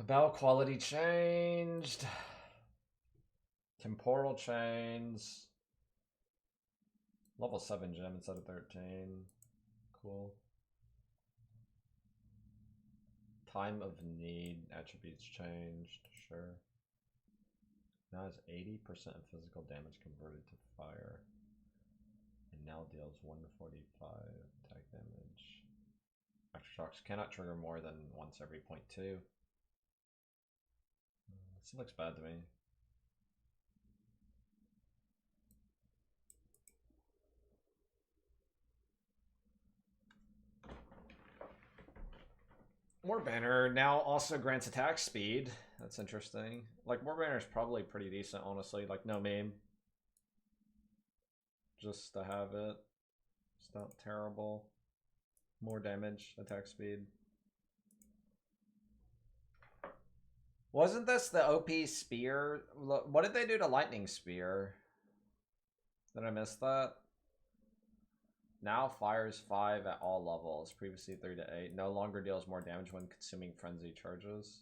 Battle quality changed. Temporal chains. Level 7 gem instead of 13. Cool. Time of need attributes changed. Sure. Now has 80% of physical damage converted to fire. And now deals 145 attack damage. Aftershocks cannot trigger more than once every 0.2. This looks bad to me. Warbanner now also grants attack speed. That's interesting. Like, Warbanner is probably pretty decent, honestly. Like, no meme. Just to have it. It's not terrible. More damage, attack speed. Wasn't this the OP spear? What did they do to Lightning Spear? Did I miss that? Now fires 5 at all levels. Previously 3 to 8. No longer deals more damage when consuming frenzy charges.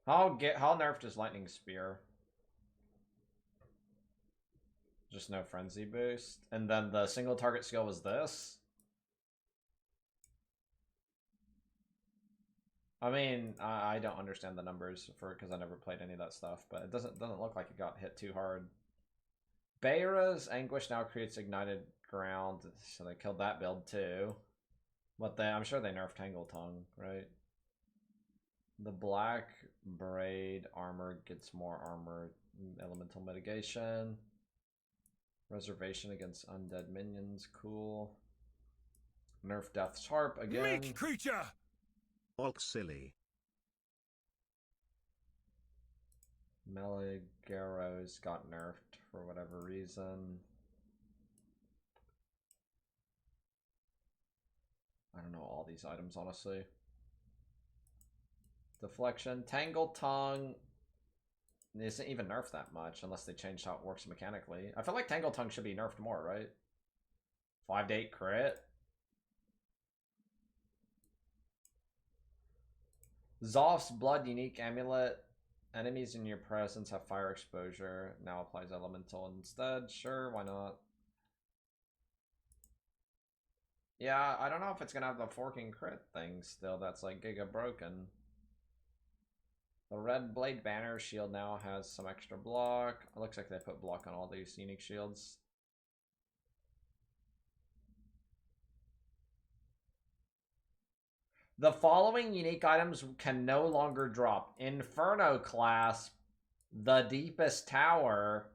How nerfed is Lightning Spear? Just no frenzy boost. And then the single target skill was this. I mean, I don't understand the numbers because I never played any of that stuff, but it doesn't look like it got hit too hard. Beira's Anguish now creates ignited ground, so they killed that build too. But I'm sure they nerfed Tangle Tongue, right? The Black Braid armor gets more armor, elemental mitigation, reservation against undead minions, cool. Nerf Death's Harp again. Meek creature! Auxili. Meligaros got nerfed for whatever reason. I don't know all these items, honestly. Deflection. Tangle Tongue isn't even nerfed that much unless they changed how it works mechanically. I feel like Tangle Tongue should be nerfed more, right? 5 to 8 crit. Zoph's Blood Unique Amulet. Enemies in your presence have fire exposure. Now applies elemental instead. Sure, why not? Yeah, I don't know if it's gonna have the forking crit thing still. That's like giga broken. The Red Blade Banner shield now has some extra block. It looks like they put block on all these unique shields. The following unique items can no longer drop. Inferno Clasp, the Deepest Tower.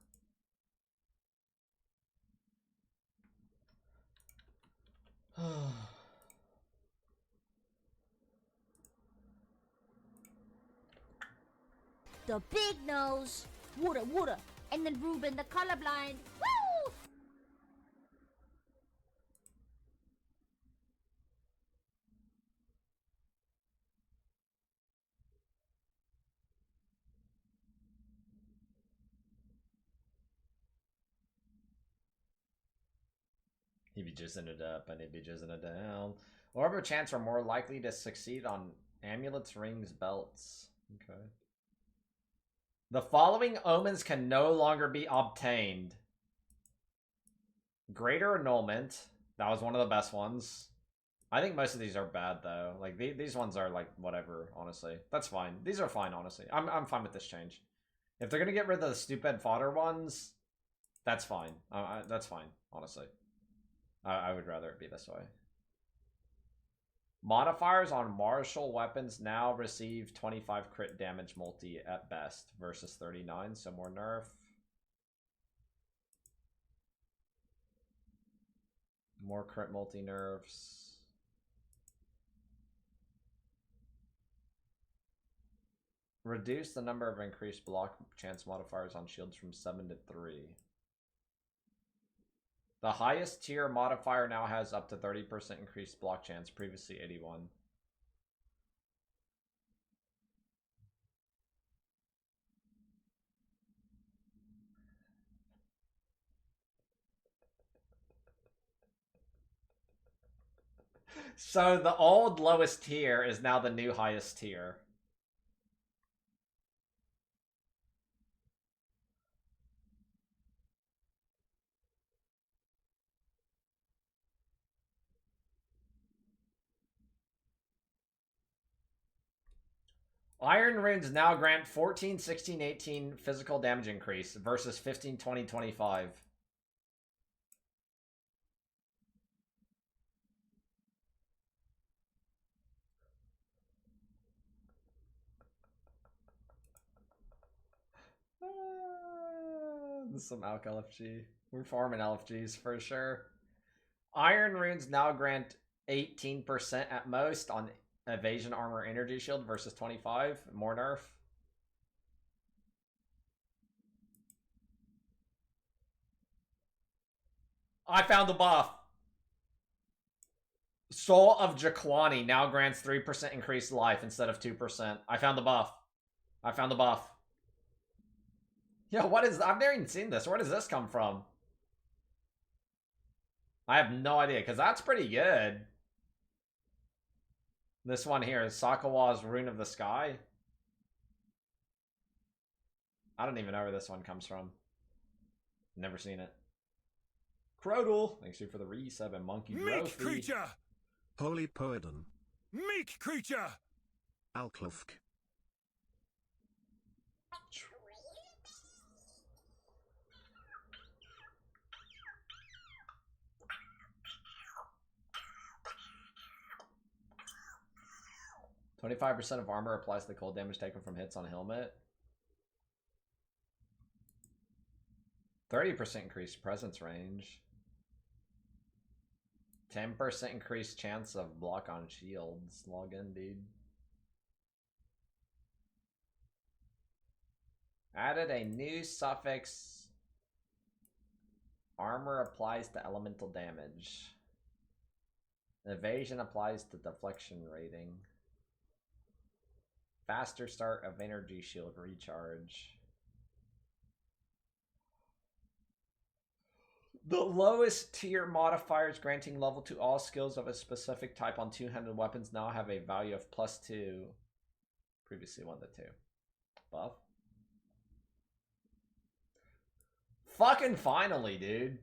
The big nose, water, and then Ruben the colorblind. Woo! He'd be jizzing it up and he'd be jizzing it down. Orb of Chance are more likely to succeed on amulets, rings, belts. Okay. The following omens can no longer be obtained. Greater Annulment. That was one of the best ones. I think most of these are bad, though. Like, these ones are, like, whatever, honestly. That's fine. These are fine, honestly. I'm fine with this change. If they're gonna get rid of the stupid fodder ones, that's fine. That's fine, honestly. I would rather it be this way. Modifiers on martial weapons now receive 25 crit damage multi at best versus 39, so more nerf. More crit multi nerfs. Reduce the number of increased block chance modifiers on shields from 7 to 3. The highest tier modifier now has up to 30% increased block chance, previously 81. So the old lowest tier is now the new highest tier. Iron runes now grant 14, 16, 18 physical damage increase versus 15, 20, 25. This is some Alk LFG. We're farming LFGs for sure. Iron runes now grant 18% at most on evasion, armor, energy shield versus 25. More nerf. I found the buff. Soul of Jaquani now grants 3% increased life instead of 2%. I found the buff. I found the buff. Yo, what is... I've never even seen this. Where does this come from? I have no idea, because that's pretty good. This one here is Sakawa's Rune of the Sky. I don't even know where this one comes from. Never seen it. Crodal, thanks you for the resub and Monkey Meek creature! Holy Poedon. Meek creature! Alklufk. 25% of armor applies to the cold damage taken from hits on helmet. 30% increased presence range. 10% increased chance of block on shields. Log in, dude. Added a new suffix. Armor applies to elemental damage. Evasion applies to deflection rating. Faster start of energy shield recharge. The lowest tier modifiers granting level to all skills of a specific type on two-handed weapons now have a value of +2. Previously 1 to 2. Buff. Fucking finally, dude.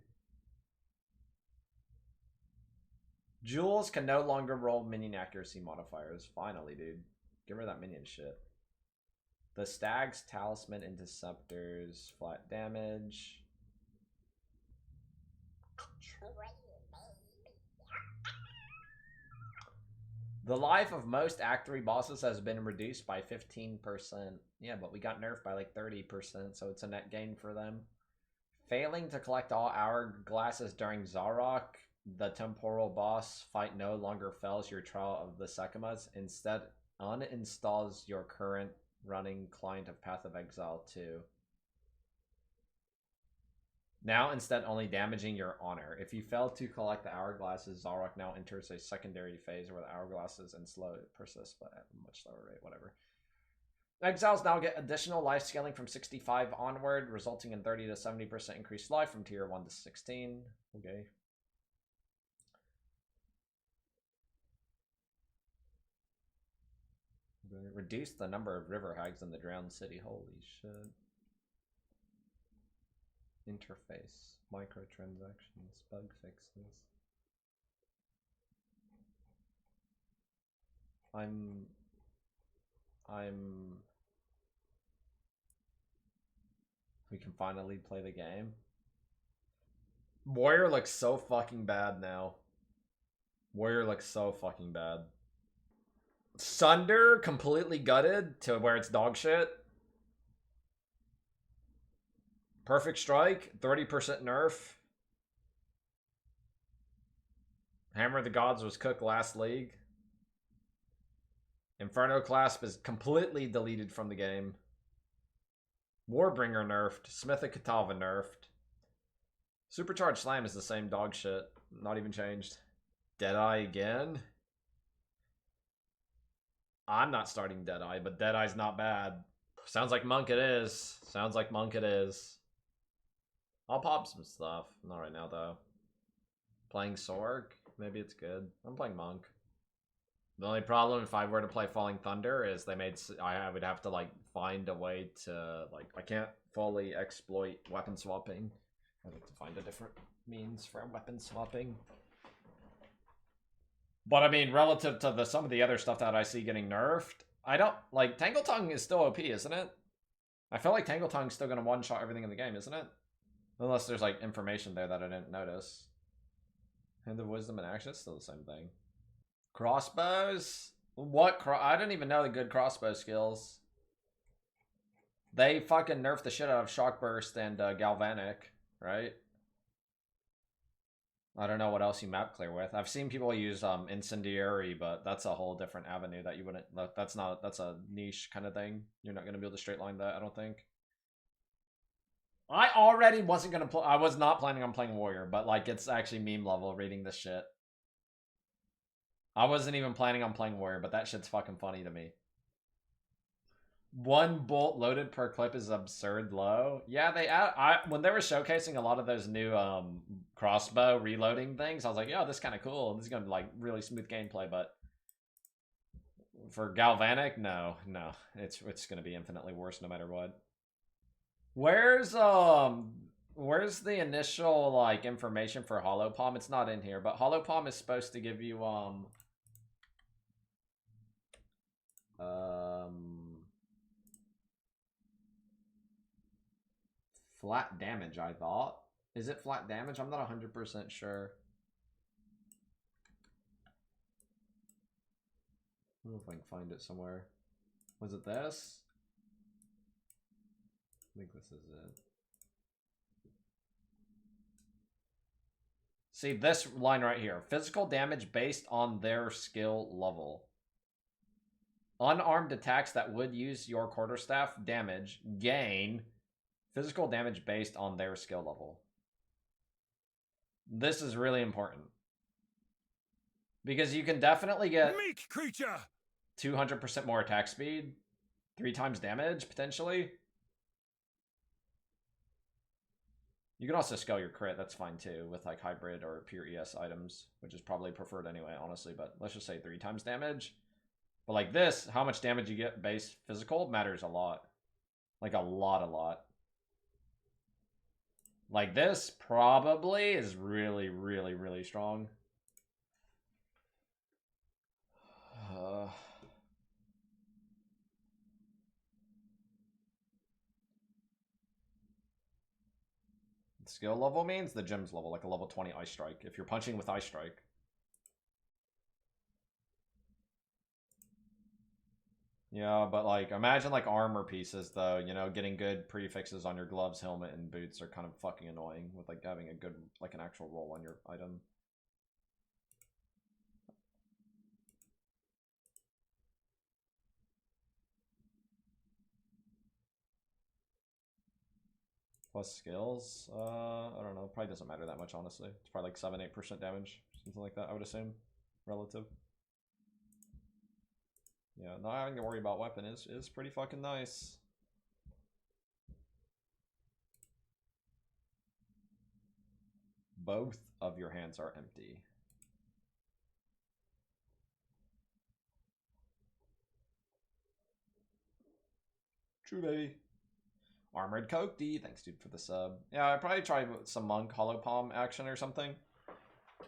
Jewels can no longer roll minion accuracy modifiers. Finally, dude. Get rid of that minion shit. The Stag's Talisman interceptors. Flat damage. The life of most Act 3 bosses has been reduced by 15%. Yeah, but we got nerfed by like 30%, so it's a net gain for them. Failing to collect all hourglasses during Zarok, the temporal boss fight no longer fails your trial of the Sekimas. Instead, uninstalls your current running client of Path of Exile 2. Now instead only damaging your honor. If you fail to collect the hourglasses, Zarok now enters a secondary phase where the hourglasses and slow persist, but at a much slower rate, whatever. Exiles now get additional life scaling from 65 onward, resulting in 30 to 70% increased life from tier 1 to 16. Okay. Reduce the number of river hags in the drowned city. Holy shit. Interface. Microtransactions. Bug fixes. We can finally play the game. Warrior looks so fucking bad now. Warrior looks so fucking bad. Sunder completely gutted to where it's dog shit. Perfect Strike, 30% nerf. Hammer of the Gods was cooked last league. Inferno Clasp is completely deleted from the game. Warbringer nerfed. Smith of Katava nerfed. Supercharged Slam is the same dog shit. Not even changed. Deadeye again? I'm not starting Deadeye, but Deadeye's not bad. Sounds like Monk it is. Sounds like Monk it is. I'll pop some stuff. Not right now, though. Playing Sorg? Maybe it's good. I'm playing Monk. The only problem if I were to play Falling Thunder is I would have to, like, find a way to, like, I can't fully exploit weapon swapping. I'd have to find a different means for weapon swapping. But, I mean, relative to some of the other stuff that I see getting nerfed, I don't, like, Tangle Tongue is still OP, isn't it? I feel like Tangle Tongue's still going to one-shot everything in the game, isn't it? Unless there's, like, information there that I didn't notice. Hand of Wisdom and Action, it's still the same thing. Crossbows? I didn't even know the good crossbow skills. They fucking nerfed the shit out of Shock Burst and Galvanic, right? I don't know what else you map clear with. I've seen people use Incendiary, but that's a whole different avenue that you wouldn't... That's a niche kind of thing. You're not going to be able to straight line that, I don't think. I already wasn't going to play... I was not planning on playing Warrior, but, like, it's actually meme level reading this shit. I wasn't even planning on playing Warrior, but that shit's fucking funny to me. 1 bolt loaded per clip is absurd low. Yeah, when they were showcasing a lot of those new crossbow reloading things, I was like, yo, this is kind of cool. This is going to be, like, really smooth gameplay, but for Galvanic, no. It's going to be infinitely worse no matter what. Where's the initial, like, information for Hollow Palm? It's not in here, but Hollow Palm is supposed to give you flat damage, I thought. Is it flat damage? I'm not 100% sure. I don't know if I can find it somewhere. Was it this? I think this is it. See this line right here. Physical damage based on their skill level. Unarmed attacks that would use your quarterstaff damage gain physical damage based on their skill level. This is really important. Because you can definitely get Meek creature! 200% more attack speed. 3 times damage, potentially. You can also scale your crit, that's fine too, with like hybrid or pure ES items, which is probably preferred anyway, honestly, but let's just say 3 times damage. But like this, how much damage you get base physical matters a lot. Like a lot. Like this probably is really strong. Skill level means the gem's level, like a level 20 Ice Strike. If you're punching with Ice Strike. Yeah, but like, imagine like armor pieces though, you know, getting good prefixes on your gloves, helmet, and boots are kind of fucking annoying with like having a good, like an actual roll on your item. Plus skills, I don't know, probably doesn't matter that much, honestly. It's probably like 7-8% damage, something like that, I would assume, relative. Yeah, not having to worry about weapon is pretty fucking nice. Both of your hands are empty. True, baby. Armored Coke D, thanks, dude, for the sub. Yeah, I'd probably try some Monk Hollow Palm action or something.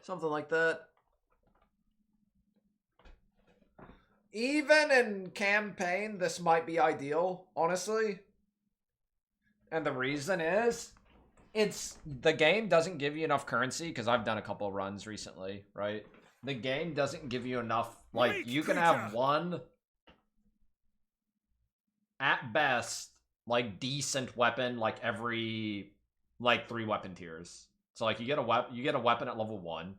Something like that. Even in campaign, this might be ideal, honestly. And the reason is, the game doesn't give you enough currency, because I've done a couple runs recently, right? The game doesn't give you enough, like, you can have one, at best, like, decent weapon, like, every, like, 3 weapon tiers. So, like, you get a weapon at level 1,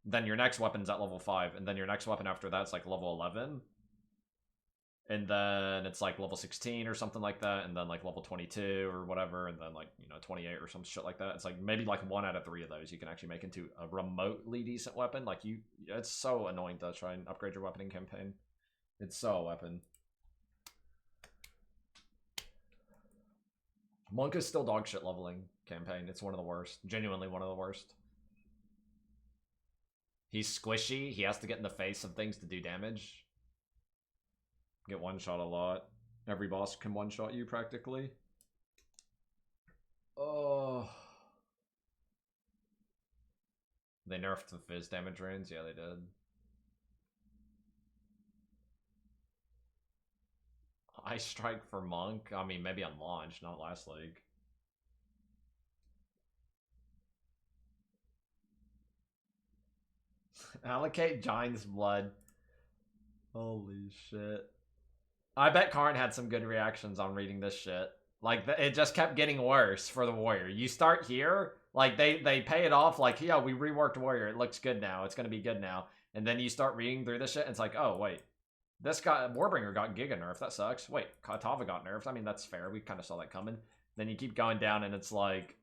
then your next weapon's at level 5, and then your next weapon after that's, like, level 11. And then it's like level 16 or something like that, and then like level 22 or whatever, and then like, you know, 28 or some shit like that. It's like maybe like 1 out of 3 of those you can actually make into a remotely decent weapon. Like, it's so annoying to try and upgrade your weapon in campaign. It's so a weapon. Monk is still dog shit leveling campaign. It's one of the worst. Genuinely one of the worst. He's squishy. He has to get in the face of things to do damage. Get one-shot a lot. Every boss can one-shot you, practically. Oh. They nerfed the fizz damage range? Yeah, they did. Ice Strike for Monk? I mean, maybe on launch, not last league. Allocate Giant's Blood. Holy shit. I bet Karn had some good reactions on reading this shit. Like, it just kept getting worse for the Warrior. You start here, like, they pay it off, like, yeah, we reworked Warrior. It looks good now. It's gonna be good now. And then you start reading through this shit, and it's like, oh, wait. This guy, Warbringer got Giga nerfed. That sucks. Wait, Katava got nerfed. I mean, that's fair. We kind of saw that coming. Then you keep going down, and it's like...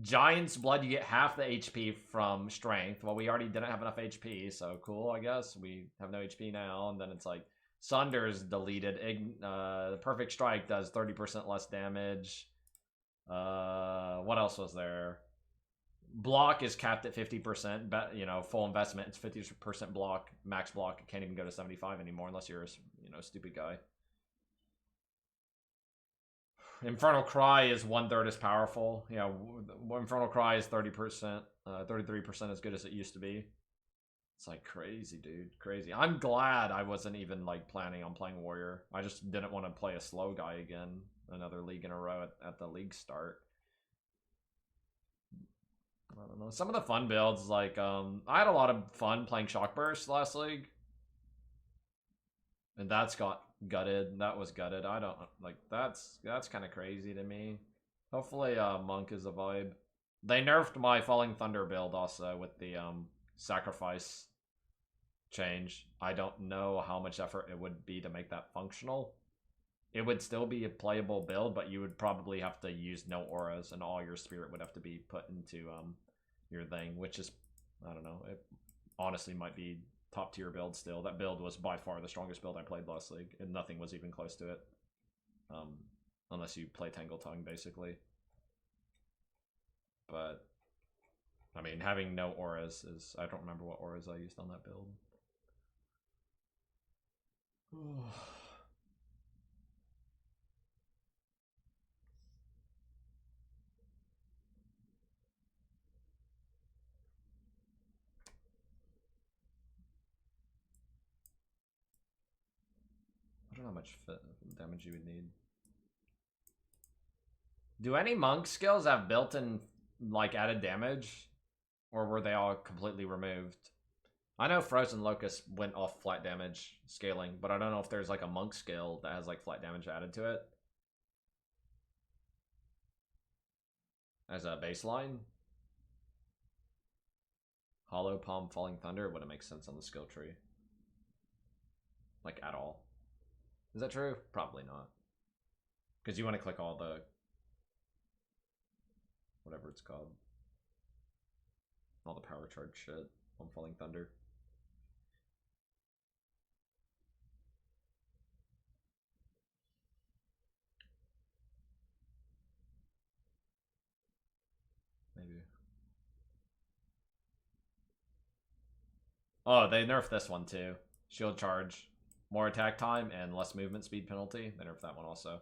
Giant's Blood, you get half the HP from Strength. Well, we already didn't have enough HP, so cool, I guess. We have no HP now, and then it's like... Sunder's deleted. Perfect Strike does 30% less damage. What else was there? Block is capped at 50%. But, you know, full investment, it's 50% block. Max block, it can't even go to 75 anymore unless you're a, you know, stupid guy. Infernal Cry is 1/3 as powerful. Yeah, Infernal Cry is 30%, 33% as good as it used to be. It's like crazy, dude. Crazy. I'm glad I wasn't even like planning on playing Warrior. I just didn't want to play a slow guy again. Another league in a row at the league start. I don't know. Some of the fun builds, like, I had a lot of fun playing Shock Burst last league. And that's got gutted. That was gutted. I don't like that's kind of crazy to me. Hopefully Monk is a vibe. They nerfed my Falling Thunder build also with the sacrifice change. I don't know how much effort it would be to make that functional. It would still be a playable build, but you would probably have to use no auras, and all your spirit would have to be put into your thing, which is, I don't know, it honestly might be top tier build still. That build was by far the strongest build I played last league, and nothing was even close to it. Unless you play Tangle Tongue, basically. But, I mean, having no auras is... I don't remember what auras I used on that build. I don't know how much damage you would need. Do any monk skills have built-in, like, added damage? Or were they all completely removed? I know Frozen Locust went off flat damage scaling, but I don't know if there's, like, a monk skill that has, like, flat damage added to it. As a baseline. Hollow Palm Falling Thunder wouldn't make sense on the skill tree. Like, at all. Is that true? Probably not. Because you want to click all the... whatever it's called. All the power charge shit on Falling Thunder. Maybe. Oh, they nerfed this one too. Shield charge. more attack time and less movement speed penalty. They nerfed that one also.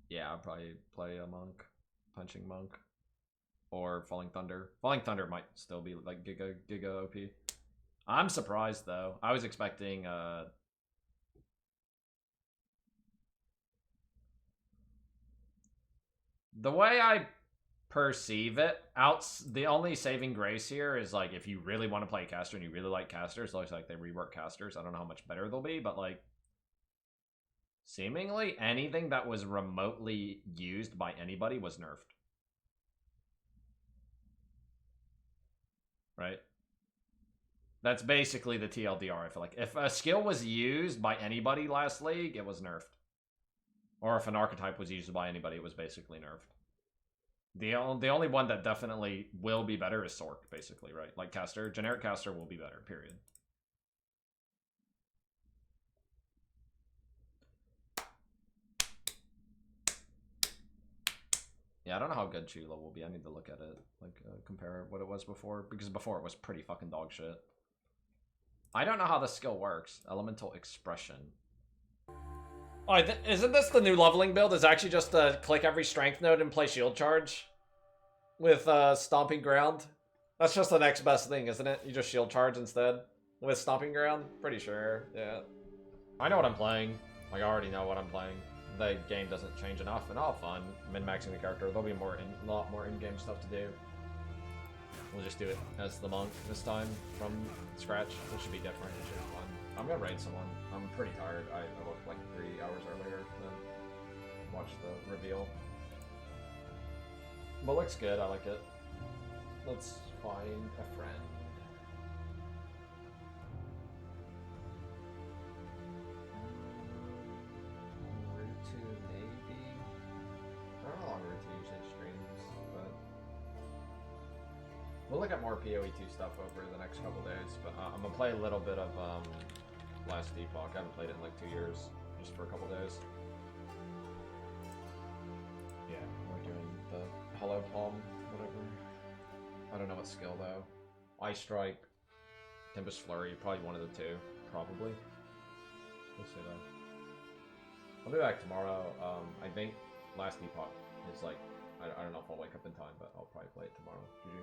Yeah, I'd probably play a monk, punching monk, or falling thunder. Falling thunder might still be like giga OP. I'm surprised though. I was expecting the way I perceive it, the only saving grace here is like if you really want to play caster and you really like casters, looks like they rework casters. I don't know how much better they'll be, but like seemingly anything that was remotely used by anybody was nerfed. Right? That's basically the TLDR, I feel like. If a skill was used by anybody last league, it was nerfed. Or if an archetype was used by anybody, it was basically nerfed. The only one that definitely will be better is Sork, basically, right? Like caster, generic caster will be better, period. Yeah, I don't know how good Chula will be. I need to look at it, like compare what it was before, because before it was pretty fucking dog shit. I don't know how the skill works. Elemental Expression. Oh, isn't this the new leveling build? Is actually just click every strength node and play shield charge with Stomping Ground? That's just the next best thing, isn't it? You just shield charge instead with Stomping Ground? Pretty sure, yeah. I know what I'm playing. Like, I already know what I'm playing. The game doesn't change enough, and I'll have fun min-maxing the character. There'll be a lot more in-game stuff to do. We'll just do it as the monk this time from scratch, which should be different. It should be fun. I'm gonna raid someone. I'm pretty tired. I woke like 3 hours earlier than watched the reveal. But looks good. I like it. Let's find a friend. Route 2 maybe. I don't know how long Route 2 usually streams, but we'll look at more PoE 2 stuff over the next couple days. But I'm gonna play a little bit of Last Epoch. I haven't played it in like 2 years, just for a couple days. Yeah, we're doing the Hollow Palm, whatever. I don't know what skill though. Ice Strike, Tempest Flurry, probably one of the two, probably. We'll see though. I'll be back tomorrow. I think Last Epoch is like, I don't know if I'll wake up in time, but I'll probably play it tomorrow. GG.